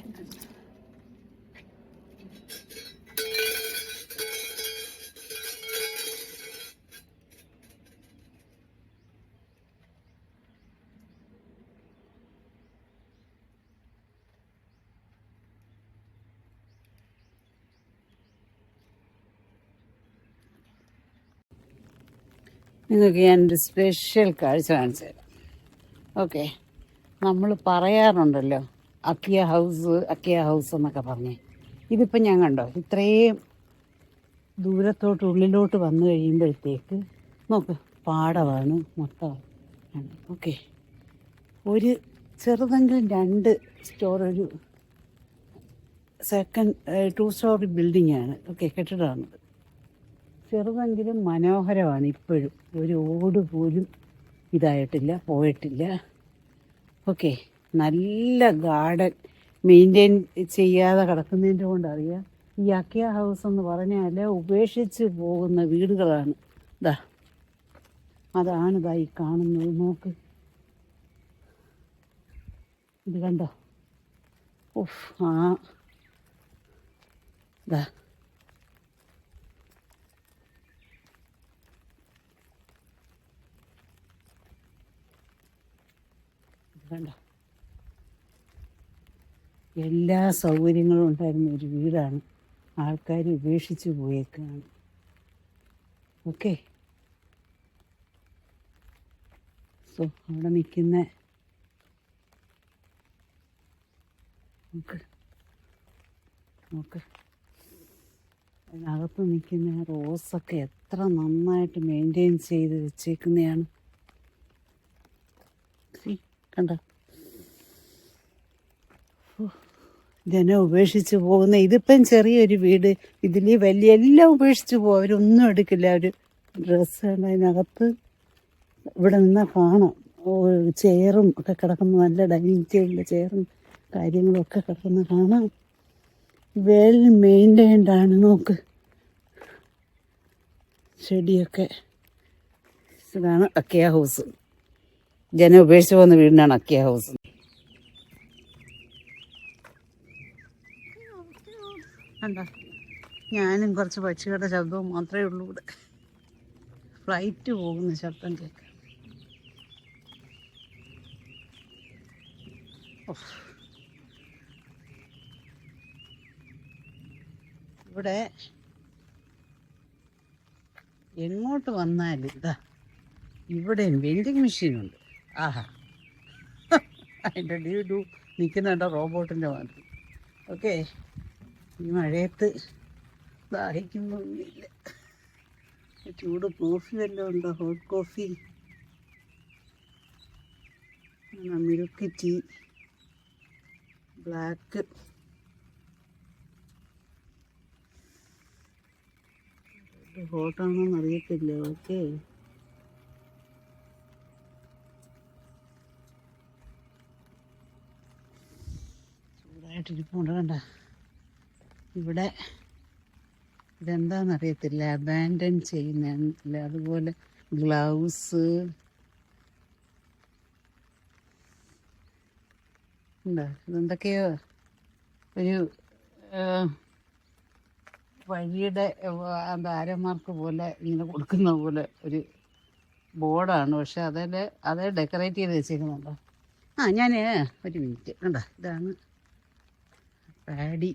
നിങ്ങൾക്ക് ഞാനൊരു സ്പെഷ്യൽ കാഴ്ച കാണിച്ചു തരാം. ഓക്കെ, നമ്മൾ പറയാറുണ്ടല്ലോ അക്കിയ ഹൗസ് എന്നൊക്കെ പറഞ്ഞേ. ഇതിപ്പോൾ ഞാൻ കണ്ടോ, ഇത്രയും ദൂരത്തോട്ട് ഉള്ളിലോട്ട് വന്നു കഴിയുമ്പോഴത്തേക്ക് നോക്ക്, പാടമാണ് മൊത്തം. ഓക്കെ, ഒരു ചെറുതെങ്കിലും 2 സ്റ്റോർ, ഒരു 2 സ്റ്റോറി ബിൽഡിംഗ് ആണ്. ഓക്കെ, കെട്ടിടമാണത്. ചെറുതെങ്കിലും മനോഹരമാണ്. ഇപ്പോഴും ഒരു ഓട് പോലും ഇതായിട്ടില്ല, പോയിട്ടില്ല. ഓക്കെ, നല്ല ഗാർഡൻ മെയിൻറ്റെയിൻ ചെയ്യാതെ കിടക്കുന്നതിൻ്റെ കൊണ്ടറിയാം. ഈ അക്കിയ ഹൗസ് എന്ന് പറഞ്ഞാൽ ഉപേക്ഷിച്ച് പോകുന്ന വീടുകളാണ്. അതാണ് ഈ കാണുന്നത്. നോക്ക്, ഇത് കണ്ടോ? ഉഫ്, ദാ കണ്ടോ, എല്ലാ സൗകര്യങ്ങളും ഉണ്ടായിരുന്ന ഒരു വീടാണ് ആൾക്കാർ ഉപേക്ഷിച്ച് പോയേക്കാണ്. ഓക്കെ, സോ അവിടെ നിൽക്കുന്ന നോക്ക്, അതിനകത്ത് നിൽക്കുന്ന റോസൊക്കെ എത്ര നന്നായിട്ട് മെയിൻറ്റെയിൻ ചെയ്ത് വെച്ചേക്കുന്നതാണ്. കണ്ട, ജനം ഉപേക്ഷിച്ച് പോകുന്ന. ഇതിപ്പം ചെറിയൊരു വീട്, ഇതിൽ വലിയ എല്ലാം ഉപേക്ഷിച്ച് പോകും. അവരൊന്നും എടുക്കില്ല. ഒരു ഡ്രസ്സ് അതിനകത്ത് ഇവിടെ നിന്നാൽ കാണാം. ചെയറും ഒക്കെ കിടക്കുന്ന, നല്ല ഡൈനിങ് ടേബിളിലെ ചെയറും കാര്യങ്ങളും ഒക്കെ കിടക്കുന്ന കാണാം. വെൽ മെയിൻറ്റൈൻഡ് ആണ്. നോക്ക്, ചെടിയൊക്കെ. ഇതാണ് അക്കിയ ഹൗസ്. ജനം ഉപേക്ഷിച്ച് പോകുന്ന വീടിനാണ് അക്കിയ ഹൗസ്. കണ്ടോ, ഞാനും കുറച്ച് പക്ഷികളുടെ ശബ്ദവും മാത്രമേ ഉള്ളൂ ഇവിടെ. ഫ്ലൈറ്റ് പോകുന്ന ശബ്ദം കേൾക്കാം. ഇവിടെ എങ്ങോട്ട് വന്നാലും ഇവിടെയും വെൻഡിങ് മെഷീനുണ്ട്. ആഹാ, അതിൻ്റെ ഡ്യൂ നിൽക്കുന്നുണ്ടോ റോബോട്ടിൻ്റെ മാതിരി. ഓക്കെ, ഈ മഴയത്ത് ദാഹിക്കുന്നൊന്നുമില്ല. ചൂട് കോഫി വല്ലതും ഉണ്ടോ? Hot coffee, milk tea, black. ഹോട്ടാണോന്ന് അറിയത്തില്ല. ഓക്കെ, ചൂടായിട്ടിരിപ്പുണ്ട്. കണ്ട, ഇവിടെ ഇതെന്താണെന്നറിയത്തില്ല, അബാൻഡൻ ചെയ്യുന്നില്ല. അതുപോലെ ഗ്ലൗസ് ഉണ്ടോ, ഇതെന്തൊക്കെയോ ഒരു വഴിയുടെ ആരമാർക്ക് പോലെ ഇങ്ങനെ കൊടുക്കുന്ന പോലെ ഒരു ബോർഡാണ്. പക്ഷെ അതേ ഡെക്കറേറ്റ് ചെയ്ത് വെച്ചേക്കുന്നുണ്ടോ. ഞാൻ ഒരു മിനിറ്റ്. കണ്ടോ, ഇതാണ് പാഡി.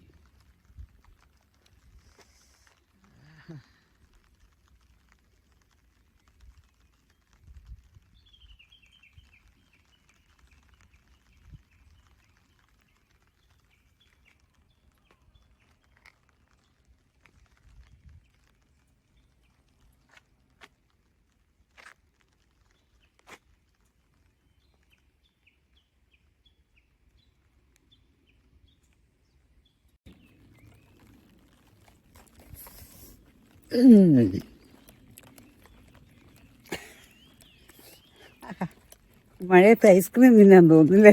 മഴയത്ത് ഐസ്ക്രീം തിന്നാൻ തോന്നുന്നില്ലേ?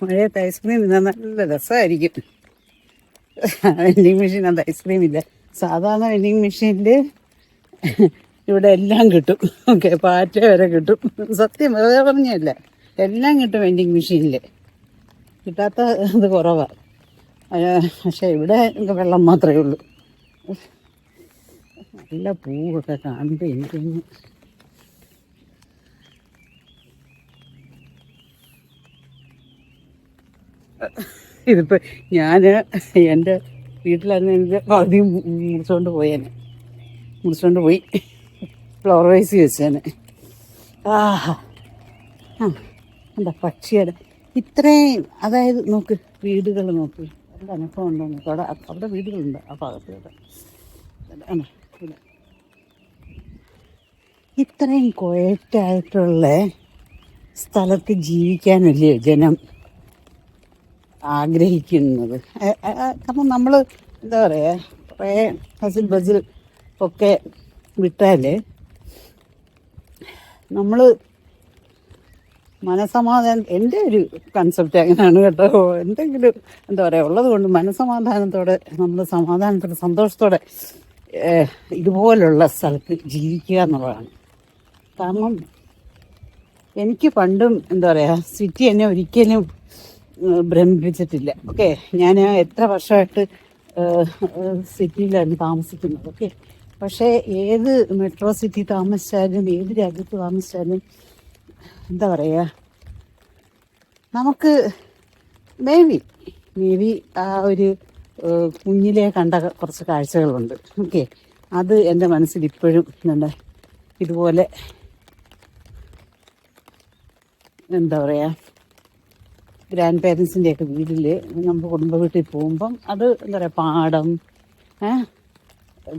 മഴയത്ത് ഐസ്ക്രീം തിന്നാൻ നല്ല രസമായിരിക്കും. വെൻഡിങ് മെഷീനകത്ത് ഐസ്ക്രീം ഇല്ല. സാധാരണ വെൻഡിങ് മെഷീനിൽ ഇവിടെ എല്ലാം കിട്ടും. ഓക്കെ, പാറ്റ വരെ കിട്ടും. സത്യം വെറുതെ പറഞ്ഞല്ല, എല്ലാം കിട്ടും വെൻഡിങ് മെഷീനിൽ. കിട്ടാത്ത ഇത് കുറവാണ്. പക്ഷെ ഇവിടെ വെള്ളം മാത്രമേ ഉള്ളൂ. നല്ല പൂവൊക്കെ കാണുമ്പോൾ എനിക്കൊന്ന് ഇതിപ്പോൾ ഞാൻ എൻ്റെ വീട്ടിലായിരുന്നു. എനിക്ക് പകുതി മുറിച്ചുകൊണ്ട് പോയി. Flower vase വെച്ചേനെ. ആഹാ ആ എന്താ പക്ഷിയുടെ ഇത്രയും, അതായത് നോക്ക് വീടുകൾ നോക്ക്, എന്താ അനുഭവം ഉണ്ടോ നോക്ക്. അവിടെ വീടുകളുണ്ട് ആ ഭാഗത്ത്. ഇത്രയും ക്വയറ്റായിട്ടുള്ള സ്ഥലത്ത് ജീവിക്കാനല്ലേ ജനം ആഗ്രഹിക്കുന്നത്. കാരണം നമ്മൾ എന്താ പറയുക, കുറേ ഹസിൽ ബസിൽ ഒക്കെ വിട്ടാൽ നമ്മൾ മനസമാധാനം, എൻ്റെ ഒരു കൺസെപ്റ്റ് അങ്ങനെയാണ് കേട്ടോ. എന്തെങ്കിലും എന്താ പറയുക ഉള്ളത് കൊണ്ട് മനസമാധാനത്തോടെ നമ്മൾ സമാധാനത്തോടെ സന്തോഷത്തോടെ ഇതുപോലുള്ള സ്ഥലത്ത് ജീവിക്കുക എന്നുള്ളതാണ്. കാരണം എനിക്ക് പണ്ടും എന്താ പറയുക സിറ്റി എന്നെ ഒരിക്കലും ഭ്രമിപ്പിച്ചിട്ടില്ല. ഓക്കെ, ഞാൻ എത്ര വർഷമായിട്ട് സിറ്റിയിലാണ് താമസിക്കുന്നത്. ഓക്കെ, പക്ഷേ ഏത് മെട്രോ സിറ്റി താമസിച്ചാലും ഏത് രാജ്യത്ത് താമസിച്ചാലും എന്താ പറയുക, നമുക്ക് മേ ബി ആ ഒരു കുഞ്ഞിലെ കണ്ട കുറച്ച് കാഴ്ചകളുണ്ട്. ഓക്കെ, അത് എൻ്റെ മനസ്സിൽ ഇപ്പോഴും ഇതുപോലെ എന്താ പറയുക ഗ്രാൻഡ് പേരൻസിൻ്റെയൊക്കെ വീട്ടിൽ നമ്മൾ കുടുംബ വീട്ടിൽ പോകുമ്പം അത് എന്താ പറയുക പാടം,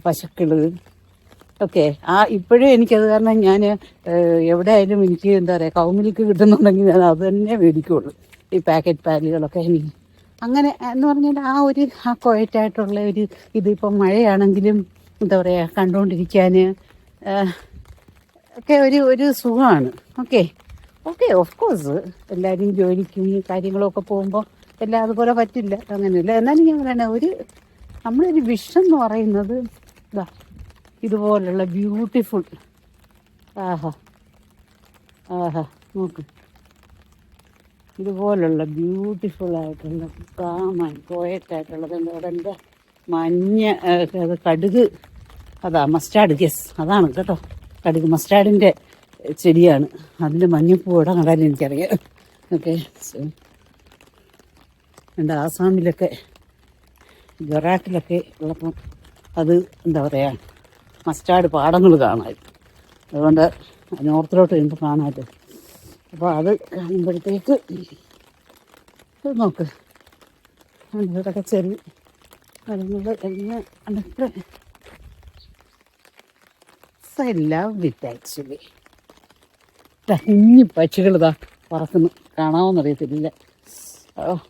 പശുക്കൾ ഒക്കെ ഇപ്പോഴും എനിക്കത് കാരണം ഞാൻ എവിടെ ആയാലും എനിക്ക് എന്താ പറയുക കൗമിലേക്ക് കിട്ടുന്നുണ്ടെങ്കിൽ ഞാൻ അത് തന്നെ മേടിക്കുള്ളൂ. ഈ പാക്കറ്റ് പാലുകളൊക്കെ എനിക്ക് അങ്ങനെ എന്ന് പറഞ്ഞാൽ ആ ക്വയറ്റായിട്ടുള്ള ഒരു ഇതിപ്പം മഴയാണെങ്കിലും എന്താ പറയുക കണ്ടുകൊണ്ടിരിക്കാൻ ഒക്കെ ഒരു സുഖമാണ്. ഓക്കെ ഓഫ് കോഴ്സ് എല്ലാവരും ജോലിക്കും കാര്യങ്ങളൊക്കെ പോകുമ്പോൾ എല്ലാം അതുപോലെ പറ്റില്ല, അങ്ങനെയല്ല. എന്നാലും ഞാൻ പറയണേ നമ്മളൊരു വിഷൻ എന്ന് പറയുന്നത് ഇതുപോലുള്ള ബ്യൂട്ടിഫുൾ ആഹാ നോക്ക്, ഇതുപോലുള്ള ബ്യൂട്ടിഫുൾ ആയിട്ടുള്ള കാമൻ ക്വയറ്റായിട്ടുള്ളത് എന്താ മഞ്ഞ കടുക്, മസ്റ്റാർഡ്, യെസ് അതാണ് കേട്ടോ കടുക്, മസ്റ്റാർഡിൻ്റെ ചെടിയാണ്. അതിൻ്റെ മഞ്ഞപ്പൂവിടെ നടാൻ എനിക്കറിയാം. ഓക്കെ, എൻ്റെ ആസാമിലൊക്കെ ഗുജറാത്തിലൊക്കെ ഉള്ളപ്പം അത് എന്താ പറയുക മസ്റ്റാർഡ് പാടങ്ങൾ കാണാമായിരുന്നു. അതുകൊണ്ട് നോർത്തിലോട്ട് കഴിയുമ്പോൾ കാണാമല്ലോ. അപ്പോൾ അത് കാണുമ്പോഴത്തേക്ക് നോക്ക് ഇതൊക്കെ ചെറിയ കാര്യങ്ങൾ എല്ലാം അതൊക്കെ ഐ ലവ് ഇറ്റ് ആക്ച്വലി. കുഞ്ഞു പക്ഷികൾ പറക്കുന്നു, കാണാമെന്നറിയത്തില്ല.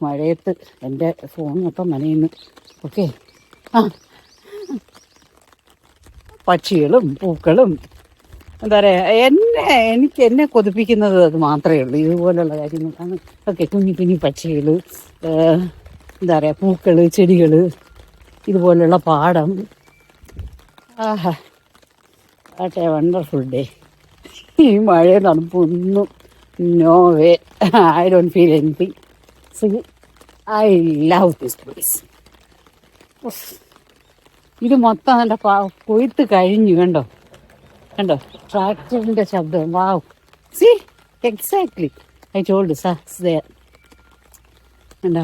മഴയത്ത് എൻ്റെ ഫോൺ മൊത്തം നനയുന്നു. ഓക്കെ, പക്ഷികളും പൂക്കളും എന്താ പറയുക എന്നെ കൊതിപ്പിക്കുന്നത് അത് മാത്രമേ ഉള്ളൂ, ഇതുപോലുള്ള കാര്യങ്ങളാണ്. ഓക്കെ, കുഞ്ഞു പക്ഷികൾ, എന്താ പറയുക പൂക്കൾ, ചെടികൾ, ഇതുപോലുള്ള പാടം. What a wonderful day. ഈ മഴ തണുപ്പൊന്നും no way, I don't feel anything. So I love this place. ഇത് മൊത്തം എൻ്റെ കൊയ്ത്ത് കഴിഞ്ഞു. കണ്ടോ ട്രാക്ടറിൻ്റെ ശബ്ദം. Wow, see exactly I told there.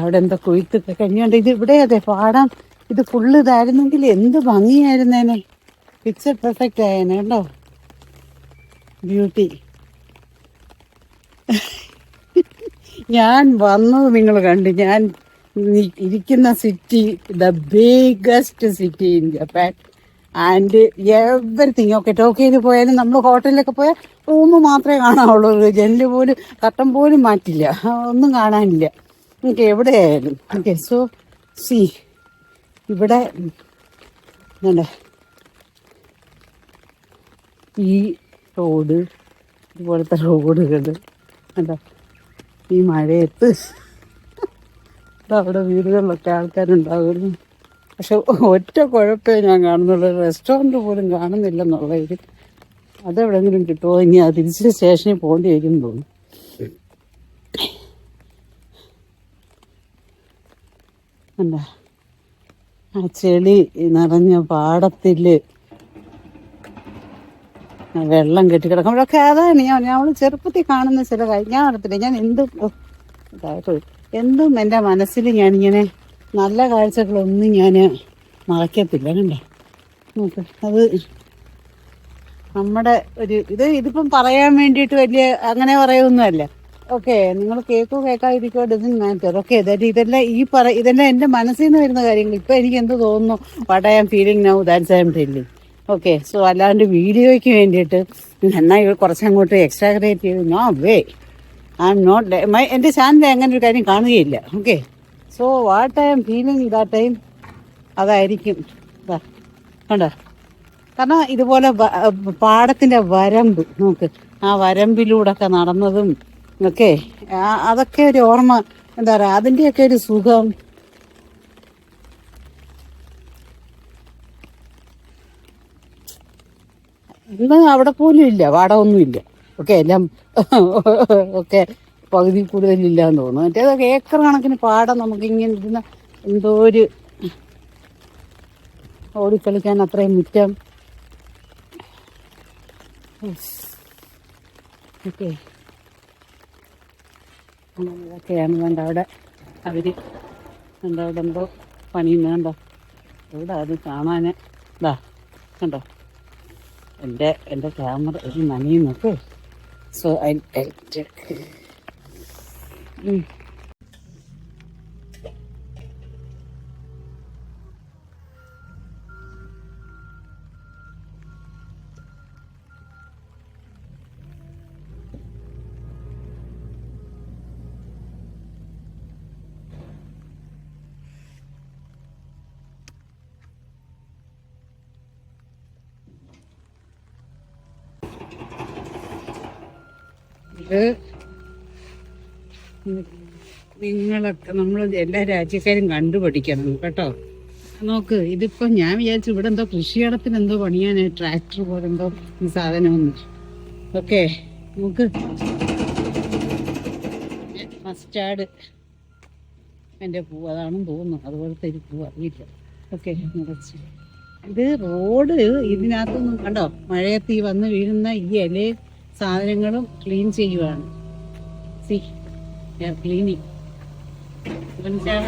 അവിടെ എന്താ കൊയ്ത്തൊക്കെ കഴിഞ്ഞുകൊണ്ട് ഇത് ഇവിടെ അതെ പാടാം. ഇത് ഫുള്ള് ഇതായിരുന്നെങ്കിൽ എന്ത് ഭംഗിയായിരുന്നേനെ, പിക്ചർ പെർഫെക്റ്റ് ആയേനെ. കണ്ടോ ബ്യൂട്ടി. ഞാൻ വന്നത് നിങ്ങൾ കണ്ടു. ഞാൻ ഇരിക്കുന്ന city the biggest city in Japan and everything. Okay, ടോക്കിയോയിൽ പോയാലും നമ്മൾ ഹോട്ടലിലൊക്കെ പോയാൽ റൂം മാത്രമേ കാണാവുള്ളൂ, ജനല് പോലും കർട്ടൻ പോലും മാറ്റില്ല, ഒന്നും കാണാനില്ല. ഓക്കെ, എവിടെയായാലും. ഓക്കെ, സോ സി ഇവിടെ ഈ റോഡ്, ഇതുപോലത്തെ റോഡുകൾ എന്താ ഈ മഴയത്ത് അവിടെ വീടുകളിലൊക്കെ ആൾക്കാരുണ്ടാകുന്നു. പക്ഷെ ഒറ്റ കുഴപ്പമേ ഞാൻ കാണുന്നുള്ളൂ, റെസ്റ്റോറൻറ്റ് പോലും കാണുന്നില്ലെന്നുള്ള ഇത്. അതെവിടെയെങ്കിലും കിട്ടുമോ? ഇനി അത് തിരിച്ച് സ്റ്റേഷനിൽ പോകേണ്ടി വരും തോന്നുന്നു. എന്താ ആ ചെളി നിറഞ്ഞ പാടത്തിൽ വെള്ളം കെട്ടിക്കിടക്കുമ്പോഴൊക്കെ അതാണ് ഞങ്ങൾ ചെറുപ്പത്തിൽ കാണുന്ന ചില കാര്യം. ഞാൻ അറിയത്തില്ല, ഞാൻ എന്തും എൻ്റെ മനസ്സിൽ ഞാനിങ്ങനെ നല്ല കാഴ്ചകളൊന്നും ഞാൻ മറക്കത്തില്ല. കണ്ടോ നോക്ക്, അത് നമ്മുടെ ഇതിപ്പം പറയാൻ വേണ്ടിയിട്ട് വലിയ അങ്ങനെ പറയൊന്നുമല്ല. ഓക്കെ, നിങ്ങൾ കേൾക്കാതിരിക്കോ ഡസൻ മാറ്റർ. ഓക്കെ, ഇതെല്ലാം ഇതെല്ലാം എൻ്റെ മനസ്സിൽ നിന്ന് വരുന്ന കാര്യങ്ങൾ. ഇപ്പം എനിക്ക് എന്ത് തോന്നുന്നു, what I am feeling now, that's I'm telling. Okay, so അല്ലാണ്ട് വീഡിയോയ്ക്ക് വേണ്ടിയിട്ട് എന്നാൽ കുറച്ചങ്ങോട്ട് എക്സ്ട്രാഗ്രേറ്റ് ചെയ്ത് no way. I M not എൻ്റെ ചാനലിൽ അങ്ങനെ ഒരു കാര്യം കാണുകയില്ല. Okay, so what I'm feeling that time അതായിരിക്കും. കണ്ടോ, കാരണം ഇതുപോലെ പാടത്തിന്റെ വരമ്പ് നോക്ക്, ആ വരമ്പിലൂടെ ഒക്കെ നടന്നതും ഒക്കെ അതൊക്കെ ഒരു ഓർമ്മ. എന്താ പറയാ, അതിൻ്റെയൊക്കെ ഒരു സുഖം. ഇന്ന് അവിടെ പോലും ഇല്ല, പാടമൊന്നുമില്ല. ഓക്കെ, എല്ലാം ഒക്കെ പകുതി കൂടുതലില്ല എന്ന് തോന്നുന്നു. മറ്റേതൊക്കെ ഏക്കർ കണക്കിന് പാടം നമുക്കിങ്ങനെ ഇരുന്ന എന്തോ ഒരു ഓടിക്കളിക്കാൻ അത്രയും മുറ്റം. ഓക്കെ, ഇതൊക്കെയാണ് വേണ്ട അവിടെ അവര് എന്താ അവിടെ എന്തോ പണിയുന്ന കണ്ടോ. എവിടെ അത് കാണാന് ഇതാ കണ്ടോ, എൻ്റെ ക്യാമറ ഒരു നനയുന്നൊക്കെ. സോ ഐ ഇത് നിങ്ങളൊക്കെ നമ്മൾ എല്ലാ രാജ്യക്കാരും കണ്ടുപഠിക്കണം കേട്ടോ. നോക്ക്, ഇതിപ്പോ ഞാൻ വിചാരിച്ചു ഇവിടെ എന്തോ കൃഷിയിടത്തിന് എന്തോ പണിയാൻ ട്രാക്ടർ പോലെ എന്തോ ഈ സാധനമൊന്നും. ഓക്കെ, നമുക്ക് മസ്റ്റാർഡ് എൻ്റെ പൂ അതാണെന്ന് തോന്നുന്നു, അതുപോലത്തെ ഒരു പൂ അറിയില്ല. ഓക്കെ, ഇത് റോഡ് ഇതിനകത്തൊന്നും കണ്ടോ, മഴയത്ത് ഈ വന്ന് വീഴുന്ന ഈ ഇലയും സാധനങ്ങളും ക്ലീൻ ചെയ്യുവാണ്. C cleaning. ഇതെല്ലാം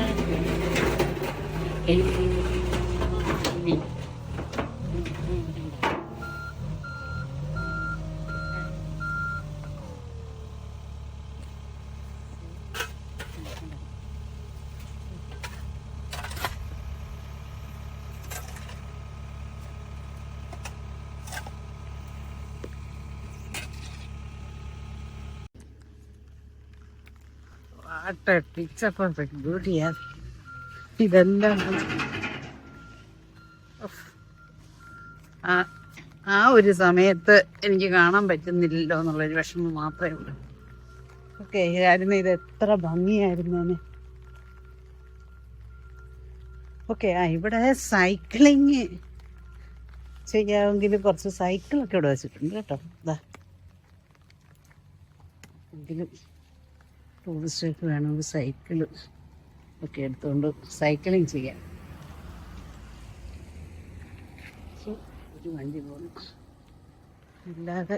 ആ ഒരു സമയത്ത് എനിക്ക് കാണാൻ പറ്റുന്നില്ലല്ലോ എന്നുള്ളൊരു വിഷമം മാത്രമേ ഉള്ളൂ. ഓക്കെ, ആയിരുന്നു ഇത് എത്ര ഭംഗിയായിരുന്നു. ഓക്കെ, ഇവിടെ സൈക്ലിങ് ചെയ്യാമെങ്കിൽ കുറച്ച് സൈക്കിളൊക്കെ ഇവിടെ വെച്ചിട്ടുണ്ട് കേട്ടോ. ഇതാ എങ്കിലും ടൂറിസ്റ്റൊക്കെ വേണമെങ്കിൽ സൈക്കിള് ഒക്കെ എടുത്തുകൊണ്ട് സൈക്ലിങ് ചെയ്യാം. ഒരു വണ്ടി പോകുന്നു. അല്ലാതെ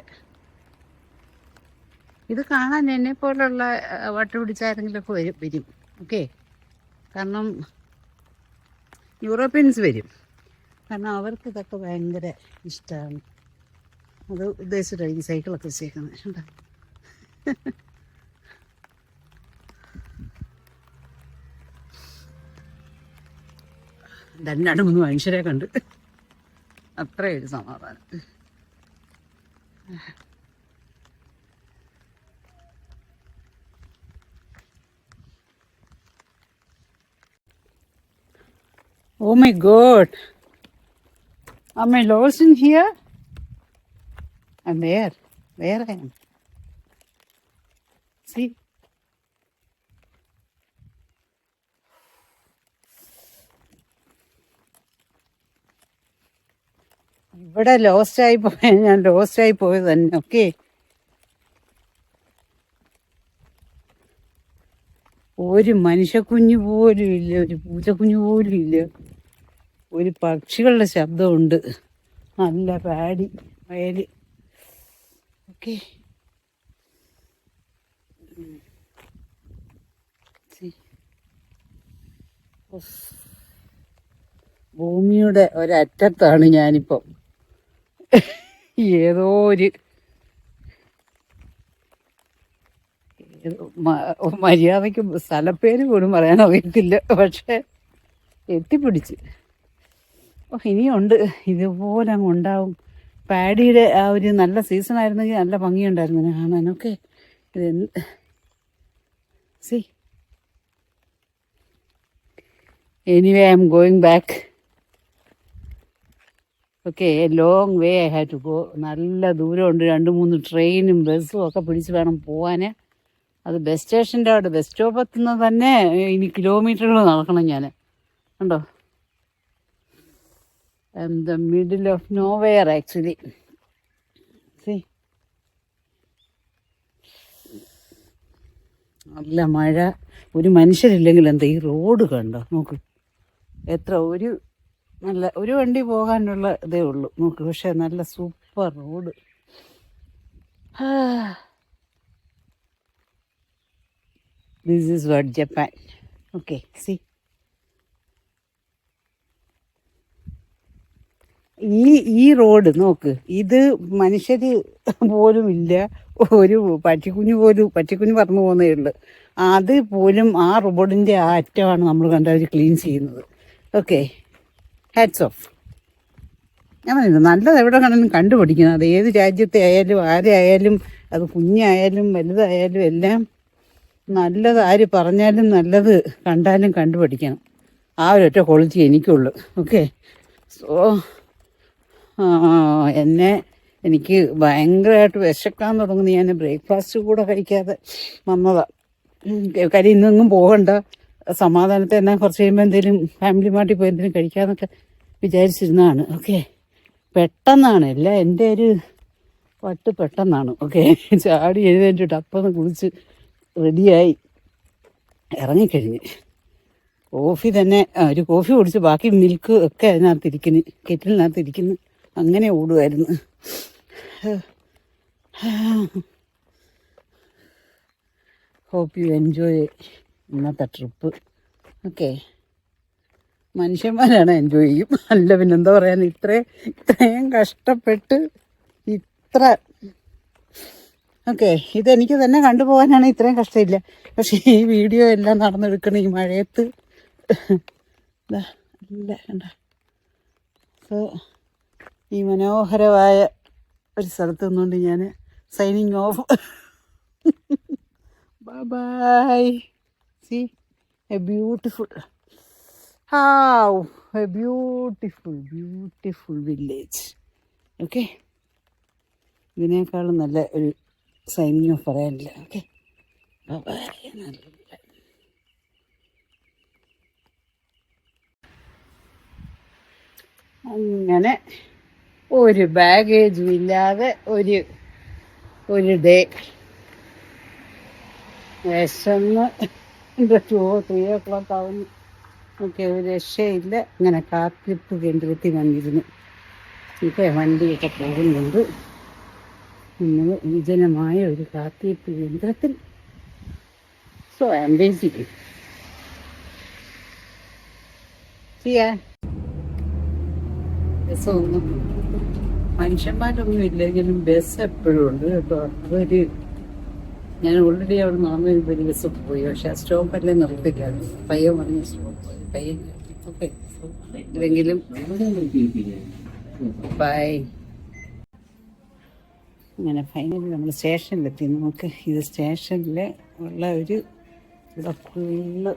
ഇത് കാണാൻ എന്നെ പോലുള്ള വട്ടുപിടിച്ചാരെങ്കിലുമൊക്കെ വരും. ഓക്കെ, കാരണം യൂറോപ്യൻസ് വരും, കാരണം അവർക്ക് ഇതൊക്കെ ഭയങ്കര ഇഷ്ടമാണ്. അത് ഉദ്ദേശിച്ചിട്ടാണ് ഈ സൈക്കിളൊക്കെ വെച്ചേക്കുന്നത്. എന്താ രണ്ട് മൂന്ന് മനുഷ്യരെ കണ്ട് അത്രയൊരു സമാധാനം. Oh my God, am I lost in here? I'm there. Where I am? See? ഇവിടെ ലോസ്റ്റായി ഞാൻ ലോസ്റ്റായി പോയത് തന്നെ. ഓക്കെ, ഒരു മനുഷ്യക്കുഞ്ഞു പോലും ഇല്ല, ഒരു പൂച്ചക്കുഞ്ഞു പോലും ഇല്ല. ഒരു പക്ഷികളുടെ ശബ്ദമുണ്ട്, നല്ല പാടി വയല്. ഓക്കെ, ഭൂമിയുടെ ഒരറ്റത്താണ് ഞാനിപ്പം. ഏതോ ഒരു മര്യാദയ്ക്ക് സ്ഥലപ്പേര് പോലും പറയാൻ അറിയത്തില്ല, പക്ഷെ എത്തിപ്പിടിച്ച്. ഇനിയുണ്ട്, ഇതുപോലെ അങ്ങ് ഉണ്ടാവും. പാഡിയുടെ ആ ഒരു നല്ല സീസൺ ആയിരുന്നെങ്കിൽ നല്ല ഭംഗിയുണ്ടായിരുന്നു കാണാനൊക്കെ. ഇത് see anyway I'm going back. Okay, a long way I have to go. നല്ല ദൂരമുണ്ട്, 2-3 ട്രെയിനും ബസ്സും ഒക്കെ പിടിച്ച് വേണം പോവാൻ. അത് ബസ് സ്റ്റേഷൻ്റെ അവിടെ, ബസ് സ്റ്റോപ്പ് എത്തുന്നത് തന്നെ ഇനി കിലോമീറ്ററുകൾ നടക്കണം ഞാൻ. കണ്ടോ, I'm the middle of nowhere actually. See, നല്ല മഴ, ഒരു മനുഷ്യരില്ലെങ്കിൽ എന്താ, ഈ റോഡ് കണ്ടോ നോക്ക്, എത്ര ഒരു വണ്ടി പോകാനുള്ള ഇതേ ഉള്ളൂ നോക്ക്, പക്ഷെ നല്ല super road. This is what Japan. Okay, C, ഈ റോഡ് നോക്ക്, ഇത് മനുഷ്യര് പോലും ഇല്ല, ഒരു പട്ടിക്കുഞ്ഞ് പറന്നു പോകുന്നേ ഉള്ളു. അത് പോലും ആ റോഡിൻ്റെ ആ അറ്റമാണ് നമ്മൾ കണ്ടവർ ക്ലീൻ ചെയ്യുന്നത്. Okay, hats off. ഞാൻ പറയുന്നത് നല്ലത് എവിടെ കണ്ടാലും കണ്ടുപിടിക്കണം. അത് ഏത് രാജ്യത്തെ ആയാലും ആരായാലും, അത് കുഞ്ഞായാലും വലുതായാലും എല്ലാം നല്ലത് ആര് പറഞ്ഞാലും നല്ലത് കണ്ടാലും കണ്ടുപിടിക്കണം. ആ ഒരൊറ്റ ക്വാളിറ്റി എനിക്കുള്ളൂ. ഓക്കെ, സോ എനിക്ക് ഭയങ്കരമായിട്ട് വിശക്കാൻ തുടങ്ങുന്നു. ഞാൻ ബ്രേക്ക്ഫാസ്റ്റ് കൂടെ കഴിക്കാതെ വന്നതാണ്. കാര്യം ഇന്നൊന്നും പോകണ്ട, സമാധാനത്തെ എന്നാൽ കുറച്ച് കഴിയുമ്പോൾ എന്തെങ്കിലും ഫാമിലി മാർട്ടിൽ പോയി എന്തെങ്കിലും കഴിക്കാമെന്നൊക്കെ വിചാരിച്ചിരുന്നതാണ്. ഓക്കെ, പെട്ടെന്നാണ് എല്ലാം, എൻ്റെ ഒരു പെട്ടെന്നാണ്. ഓക്കെ, ചാടി എഴുന്നേറ്റിട്ട് അപ്പം കുളിച്ച് റെഡിയായി ഇറങ്ങിക്കഴിഞ്ഞ്. കോഫി തന്നെ, ഒരു കോഫി കുടിച്ച് ബാക്കി മിൽക്ക് ഒക്കെ അതിനകത്തിരിക്കുന്നു, കെറ്റിലിനകത്തിരിക്കുന്നു. അങ്ങനെ ഓടുമായിരുന്നു. ഹോപ്പ് യു എൻജോയ് ഇന്നത്തെ ട്രിപ്പ്. ഓക്കെ, മനുഷ്യന്മാരാണ് എൻജോയ് ചെയ്യും, അല്ല പിന്നെന്താ പറയാൻ. ഇത്രയും കഷ്ടപ്പെട്ട് ഓക്കെ, ഇതെനിക്ക് തന്നെ കണ്ടുപോകാനാണ് ഇത്രയും കഷ്ടമില്ല. പക്ഷേ ഈ വീഡിയോ എല്ലാം നടന്നെടുക്കണം ഈ മഴയത്ത്. ഇല്ല കണ്ട. സോ ഈ മനോഹരമായ ഒരു സ്ഥലത്ത് നിന്നുകൊണ്ട് ഞാൻ signing off. Bye. See a beautiful beautiful village. Okay, ഇതിനേക്കാളും നല്ല ഒരു സൈനിങ് ഓഫ് പറയാനില്ല. Okay, bye. അങ്ങനെ ഒരു ബാഗേജും ഇല്ലാതെ ഒരു ഡേ. വിശന്ന് 3 o'clock ആവുന്നു. ഓക്കെ, ഒരു രക്ഷയില്ല. ഇങ്ങനെ കാത്തിരിപ്പ് കേന്ദ്രത്തിൽ വന്നിരുന്നു. ഇപ്പോൾ വണ്ടിയൊക്കെ പോകുന്നുണ്ട്. നമ്മൾ വിജനമായ ഒരു കാത്തിരിപ്പ് കേന്ദ്രത്തിൽ. So I am waiting. ബസ്സൊന്നും മനുഷ്യന്മാരൊന്നും ഇല്ലെങ്കിലും ബസ് എപ്പോഴും ഉണ്ട് കേട്ടോ. ഞാൻ ഓൾറെഡി അവിടെ നടന്നു വരുമ്പോൾ ഒരു ബസ് പോയി, പക്ഷെ ആ സ്റ്റോപ്പല്ലേ നിർത്തിക്കാണ്. പയ്യൻ പറഞ്ഞ സ്റ്റോപ്പ് പയ്യൻ. ഓക്കെ, ഇല്ലെങ്കിലും ബൈ. അങ്ങനെ ഫൈനലി നമ്മൾ സ്റ്റേഷനിലെത്തി. നമുക്ക് ഇത് സ്റ്റേഷനിൽ ഉള്ള ഇവിടെ ഫുള്ള്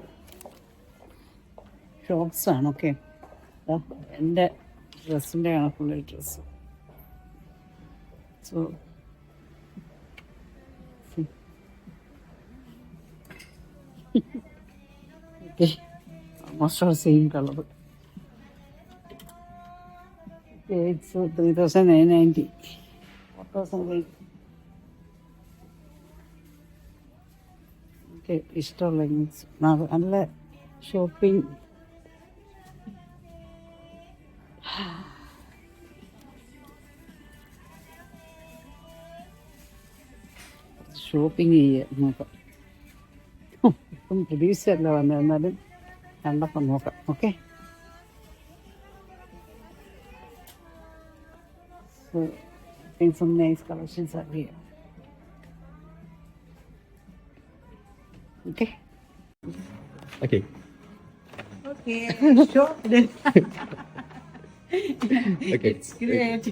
ഷോപ്സാണ്. ഓക്കെ, എൻ്റെ ഡ്രസ്സിൻ്റെ കണക്കുള്ള dress. So okay, almost all same colour. It's 3,990. 4,000. Okay, ഇഷ്ടമുള്ള നല്ല ഷോപ്പിംഗ്. ഷോപ്പിംഗ് ചെയ്യാം, നോക്കാം. ഇപ്പം പ്രതീക്ഷയല്ല വന്നത്, എന്നാലും കണ്ടപ്പം നോക്കാം. Okay, think some nice collections are here. Okay. Okay. Okay. Sure. Okay. It's great.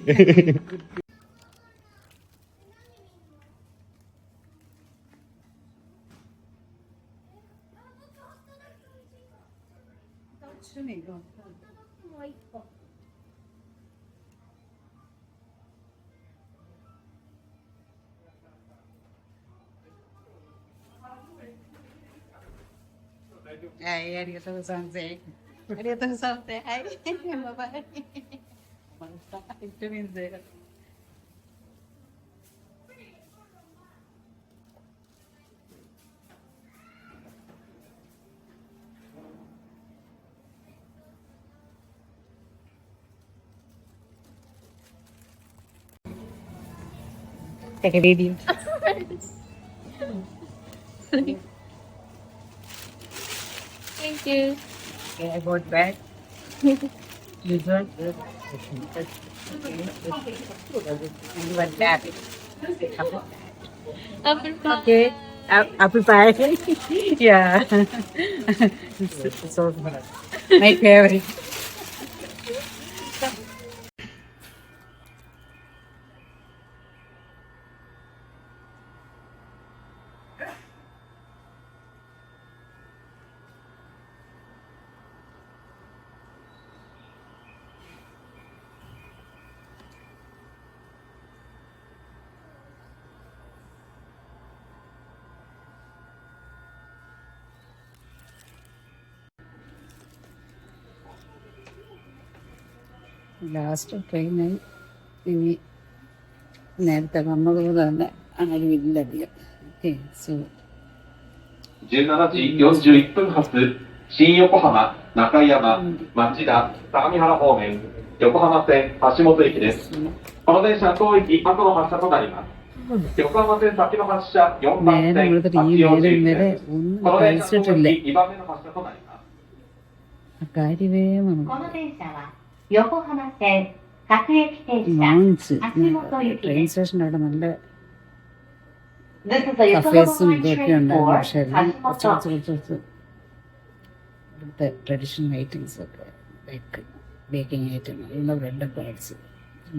Ay, arigatou gozaimasu. Arigatou gozaimasu. Ay, bye-bye. Itu minzera. Take a video. Thank you. Okay, I bought bag. This one. And one bag. Apple pie. Okay. Apple pie. Yeah. It's so my favorite. Last ട്രെയിനായി ഇനി നേരത്തെ വന്നതുപോലെ തന്നെ ആരും ഇല്ലധികം. Okay so 17時41分発新横浜中山町田相模原方面横浜線橋本駅です。この電車当駅後の発車となります。横浜線先の発車4番 നേരം 線 കൊടുത്തിട്ട് 八 ഈ 王子 നേരം 駅 വരെ です。 ഒന്നും この電車当 കഴിച്ചിട്ടില്ല. 駅2番目の発車となります。 കാര്യമേ നമുക്ക് この電車は横浜線各駅停車 ലോഞ്ച് 橋本行き ട്രെയിൻ です。 സ്റ്റേഷൻ്റെ അവിടെ നല്ല This is the Yokohama കഫേസും Line ഇതൊക്കെ train ഉണ്ടായിരുന്നു. for പക്ഷെ എല്ലാം കുറച്ച് 橋本. ഇവിടുത്തെ ട്രഡീഷണൽ ഐറ്റംസ് ഒക്കെ ലൈക്ക് ബേക്കിംഗ് ഐറ്റം ഉള്ള ബ്രെഡൊക്കെ മേടിച്ച്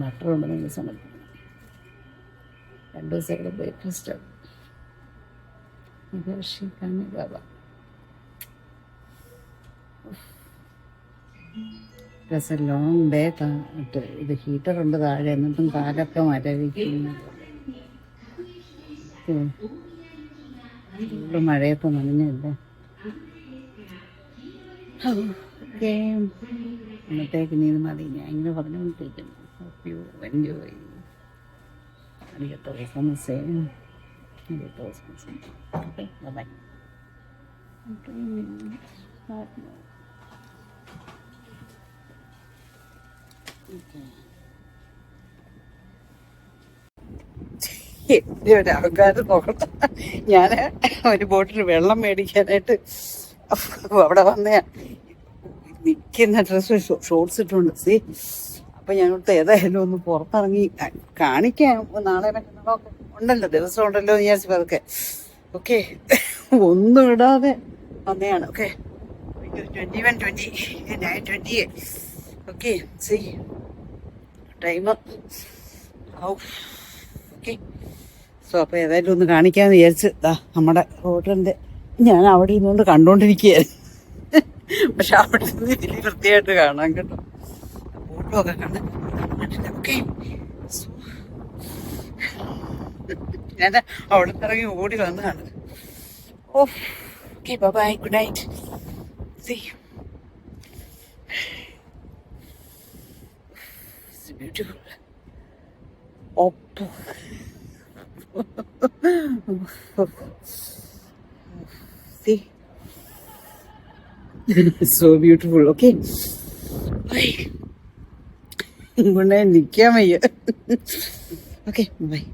ബട്ടർ ഉണ്ടെങ്കിൽ സമർപ്പിക്കണം. 2 ദിവസമൊക്കെ ബ്രേക്ക്ഫാസ്റ്റ് ലോങ് ഡേ. ഇത് ഹീറ്റർ ഉണ്ട് താഴെ, എന്നിട്ടും കാലൊക്കെ മരവിക്കുന്നു. ഫുള്ള് മഴയത്ത് നനഞ്ഞല്ലേ. ഓക്കെ, ഇന്നത്തേക്ക് ഇനി ഇത് മതി. ഞാൻ ഇങ്ങനെ പറഞ്ഞുകൊണ്ടിരിക്കുന്നു. Hope you enjoy. arigatou gozaimasu. Arigatou gozaimasu. Okay, bye-bye. ഒരു ആൾക്കാർ നോക്കണം. ഞാൻ ഒരു ബോട്ടിൽ വെള്ളം മേടിക്കാനായിട്ട് അവിടെ വന്നയാ. നിൽക്കുന്ന ഡ്രസ്സ് ഷോർട്സ് ഇട്ടുണ്ട്. സി, അപ്പൊ ഞങ്ങൾക്ക് ഏതായാലും ഒന്ന് പുറത്തിറങ്ങി കാണിക്കാം. നാളെ മറ്റന്നാളോ ഉണ്ടല്ലോ, ദിവസം ഉണ്ടല്ലോ എന്ന് വിചാരിച്ചു അതൊക്കെ. ഓക്കെ, ഒന്നും ഇടാതെ വന്നതാണ്. Okay, 21:20 9:20. Okay, C time. Okay, so അപ്പോൾ ഏതായാലും ഒന്ന് കാണിക്കാമെന്ന് വിചാരിച്ച് നമ്മുടെ ഹോട്ടലിൻ്റെ ഞാൻ അവിടെ ഇരുന്നുകൊണ്ട് കണ്ടുകൊണ്ടിരിക്കുകയായിരുന്നു. പക്ഷെ അവിടെ നിന്ന് വലിയ വൃത്തിയായിട്ട് കാണാൻ കേട്ടോ. ബോട്ടുമൊക്കെ കണ്ടില്ല. ഓക്കെ, ഞാൻ അവിടെ ഇറങ്ങി ഓടി വന്നതാണ്. Okay, bye, good night. See you. It's beautiful. See, it's so beautiful. Okay, bye. Good night. നിൽക്കാൻ വയ്യ. Okay, bye.